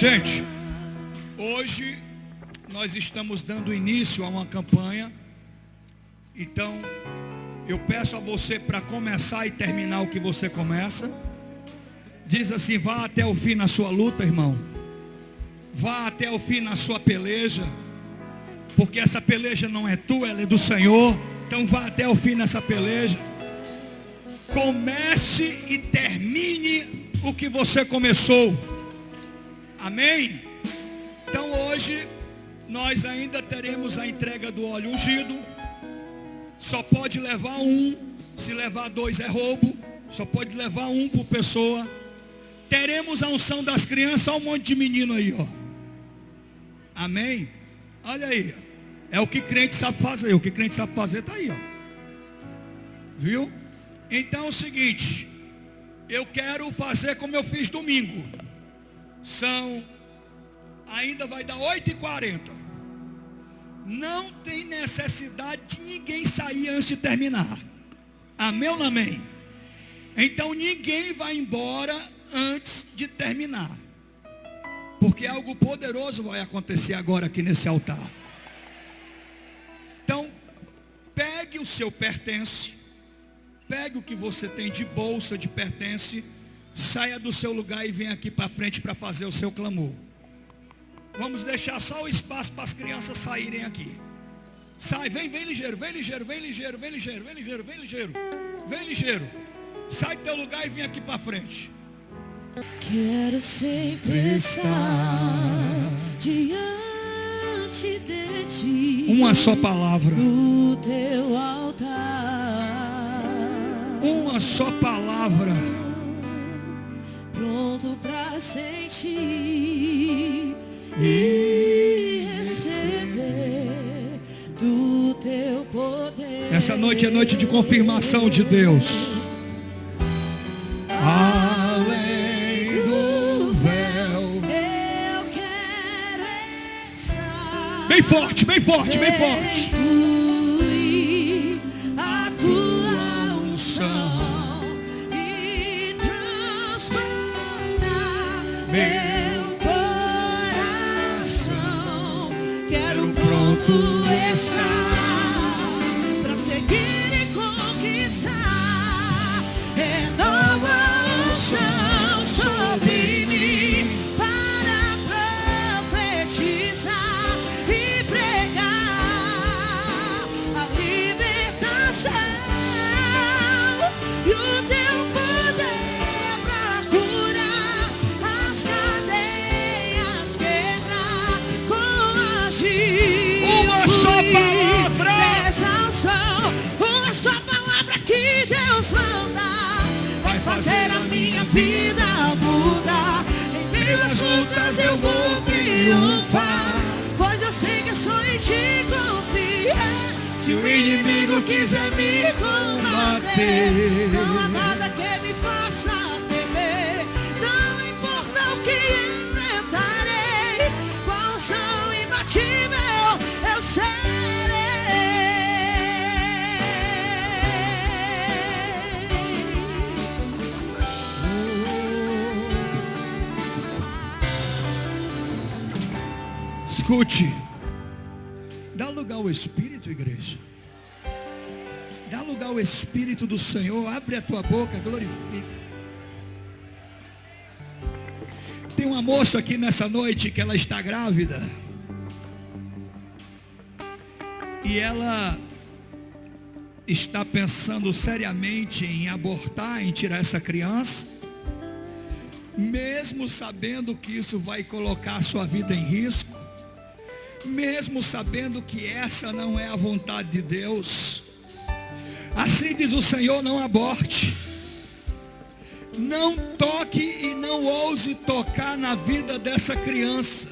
Gente, hoje nós estamos dando início a uma campanha. Então, eu peço a você para começar e terminar o que você começa. Diz assim: vá até o fim na sua luta, irmão. Vá até o fim na sua peleja. Porque essa peleja não é tua, ela é do Senhor. Então vá até o fim nessa peleja. Comece e termine o que você começou. Amém? Então hoje nós ainda teremos a entrega do óleo ungido. Só pode levar um. Se levar dois é roubo. Só pode levar um por pessoa. Teremos a unção das crianças. Olha um monte de menino aí, ó. Amém? Olha aí. É o que crente sabe fazer. O que crente sabe fazer está aí, ó. Viu? Então é o seguinte. Eu quero fazer como eu fiz domingo. Ainda vai dar 8h40. Não tem necessidade de ninguém sair antes de terminar. Amém ou não amém? Então ninguém vai embora antes de terminar. Porque algo poderoso vai acontecer agora aqui nesse altar. Então, pegue o seu pertence. Pegue o que você tem de bolsa, de pertence. Saia do seu lugar e venha aqui para frente para fazer o seu clamor. Vamos deixar só o espaço para as crianças saírem aqui. Sai, vem ligeiro, vem ligeiro, vem ligeiro, vem ligeiro, vem ligeiro, vem ligeiro. Vem ligeiro. Sai do teu lugar e vem aqui para frente.
Quero sempre estar diante de ti.
Uma só palavra.
No teu altar.
Uma só palavra.
Pronto para sentir e receber do teu poder.
Essa noite é noite de confirmação de Deus. Além do véu.
Eu quero estar.
Bem forte, bem forte, bem forte.
Flui a tua unção e transforma meu coração. Quero pronto estar para seguir e conquistar. Renova a unção sobre mim para profetizar e pregar a libertação e o teu poder para curar as cadeias, quebrar com agir.
Uma só palavra.
Essa unção, uma só palavra que Deus manda vai fazer a minha vida mudar. Em meio às lutas eu vou triunfar, pois eu sei que sou em ti confiar. Se o inimigo quiser me combater, não há nada que me faça temer. Não importa o que enfrentarei, com a unção imbatível eu
Escute. Dá lugar ao Espírito, igreja. Dá lugar ao Espírito do Senhor. Abre a tua boca, glorifica. Tem uma moça aqui nessa noite que ela está grávida. E ela está pensando seriamente em abortar, em tirar essa criança. Mesmo sabendo que isso vai colocar a sua vida em risco. Mesmo sabendo que essa não é a vontade de Deus. Assim diz o Senhor: não aborte. Não toque e não ouse tocar na vida dessa criança.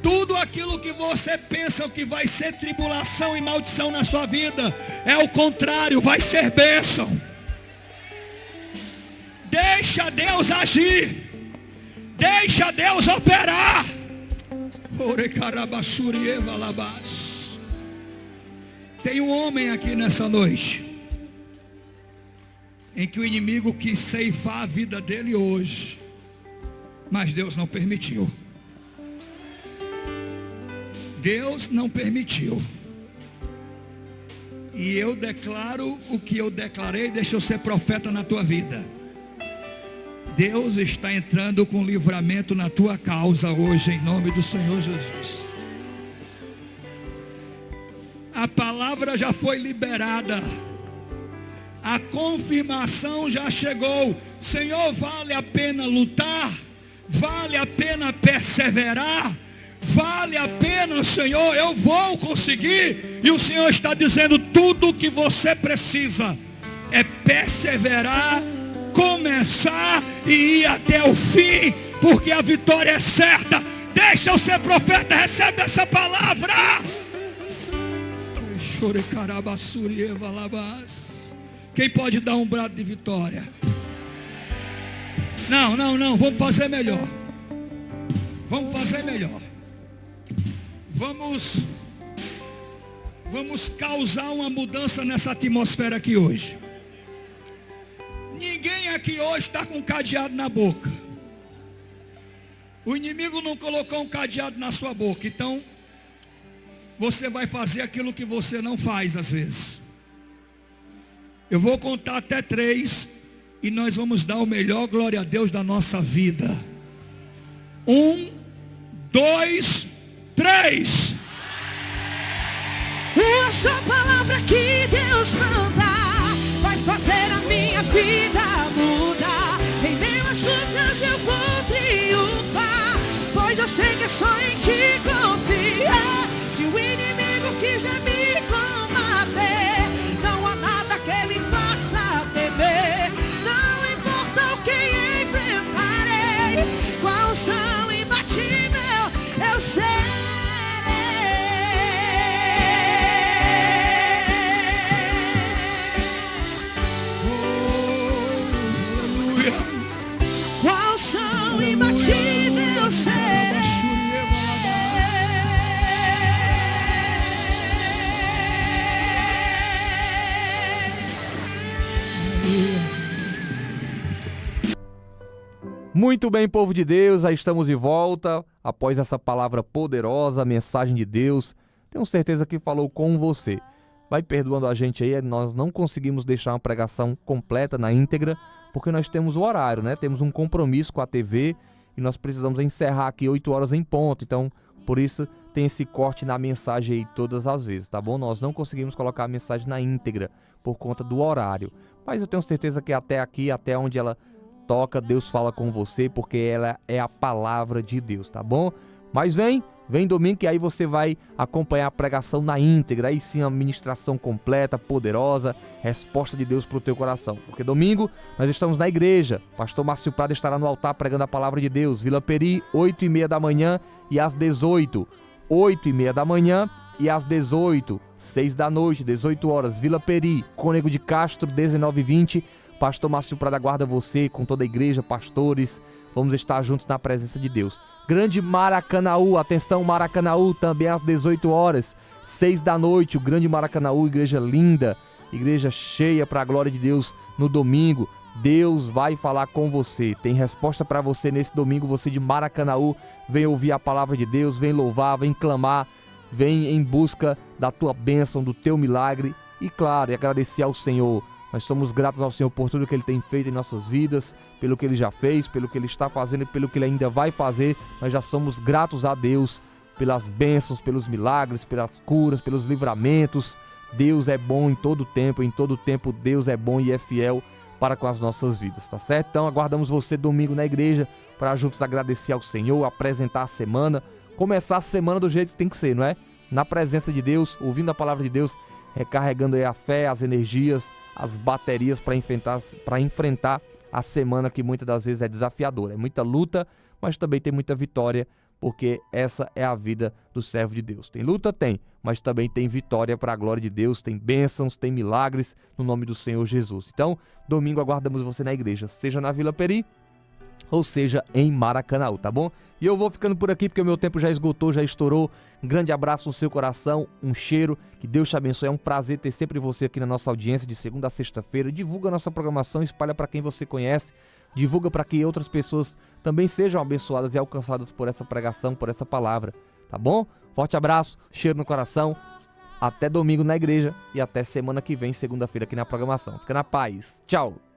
Tudo aquilo que você pensa que vai ser tribulação e maldição na sua vida, é o contrário, vai ser bênção. Deixa Deus agir. Deixa Deus operar. Tem um homem aqui nessa noite em que o inimigo quis ceifar a vida dele hoje. Mas Deus não permitiu. Deus não permitiu. E eu declaro o que eu declarei, deixa eu ser profeta na tua vida. Deus está entrando com livramento na tua causa hoje, em nome do Senhor Jesus. A palavra já foi liberada. A confirmação já chegou. Senhor, vale a pena lutar? Vale a pena perseverar? Vale a pena, Senhor, eu vou conseguir. E o Senhor está dizendo, tudo o que você precisa é perseverar, começar e ir até o fim, porque a vitória é certa. Deixa eu ser profeta, recebe essa palavra. Quem pode dar um brado de vitória? Não, vamos fazer melhor. Vamos fazer melhor. Vamos causar uma mudança nessa atmosfera aqui hoje. Ninguém aqui hoje está com um cadeado na boca. O inimigo não colocou um cadeado na sua boca. Então, você vai fazer aquilo que você não faz às vezes. Eu vou contar até 3 e nós vamos dar o melhor glória a Deus da nossa vida. 1, 2, 3.
Essa palavra que Deus manda vai fazer a minha vida mudar. Em meio às lutas eu vou triunfar, pois eu sei que é só em ti confiar. Se o inimigo quiser me combater, não há nada que me faça temer. Não importa o que enfrentarei, qual são imbatível, eu sei.
Muito bem, povo de Deus, aí estamos de volta após essa palavra poderosa, a mensagem de Deus. Tenho certeza que falou com você. Vai perdoando a gente aí, nós não conseguimos deixar uma pregação completa na íntegra, porque nós temos o horário, né? Temos um compromisso com a TV e nós precisamos encerrar aqui 8 horas em ponto. Então, por isso tem esse corte na mensagem aí todas as vezes, tá bom? Nós não conseguimos colocar a mensagem na íntegra por conta do horário. Mas eu tenho certeza que até aqui, até onde ela toca, Deus fala com você, porque ela é a palavra de Deus, tá bom? Mas vem domingo que aí você vai acompanhar a pregação na íntegra, aí sim a ministração completa, poderosa, resposta de Deus pro teu coração. Porque domingo nós estamos na igreja, pastor Márcio Prado estará no altar pregando a palavra de Deus, Vila Peri, 8h30 da manhã e às 18, 8h30 da manhã e às 18, 6 da noite, 18 horas, Vila Peri, Cônego de Castro, 19h20, pastor Márcio Prado aguarda você com toda a igreja, pastores, vamos estar juntos na presença de Deus. Grande Maracanaú, atenção Maracanaú, também às 18 horas, 6 da noite, o Grande Maracanaú, igreja linda, igreja cheia para a glória de Deus no domingo. Deus vai falar com você, tem resposta para você nesse domingo, você de Maracanaú, vem ouvir a palavra de Deus, vem louvar, vem clamar, vem em busca da tua bênção, do teu milagre e claro, e agradecer ao Senhor. Nós somos gratos ao Senhor por tudo que Ele tem feito em nossas vidas, pelo que Ele já fez, pelo que Ele está fazendo e pelo que Ele ainda vai fazer. Nós já somos gratos a Deus pelas bênçãos, pelos milagres, pelas curas, pelos livramentos. Deus é bom em todo tempo Deus é bom e é fiel para com as nossas vidas, tá certo? Então aguardamos você domingo na igreja para juntos agradecer ao Senhor, apresentar a semana, começar a semana do jeito que tem que ser, não é? Na presença de Deus, ouvindo a palavra de Deus, recarregando aí a fé, as energias, as baterias para enfrentar a semana que muitas das vezes é desafiadora. É muita luta, mas também tem muita vitória, porque essa é a vida do servo de Deus. Tem luta? Tem, mas também tem vitória para a glória de Deus, tem bênçãos, tem milagres no nome do Senhor Jesus. Então, domingo aguardamos você na igreja, seja na Vila Peri, ou seja em Maracanaú, tá bom? E eu vou ficando por aqui porque o meu tempo já esgotou, já estourou. Um grande abraço no seu coração, um cheiro, que Deus te abençoe. É um prazer ter sempre você aqui na nossa audiência de segunda a sexta-feira. Divulga a nossa programação, espalha para quem você conhece. Divulga para que outras pessoas também sejam abençoadas e alcançadas por essa pregação, por essa palavra, tá bom? Forte abraço, cheiro no coração, até domingo na igreja e até semana que vem, segunda-feira aqui na programação. Fica na paz, tchau!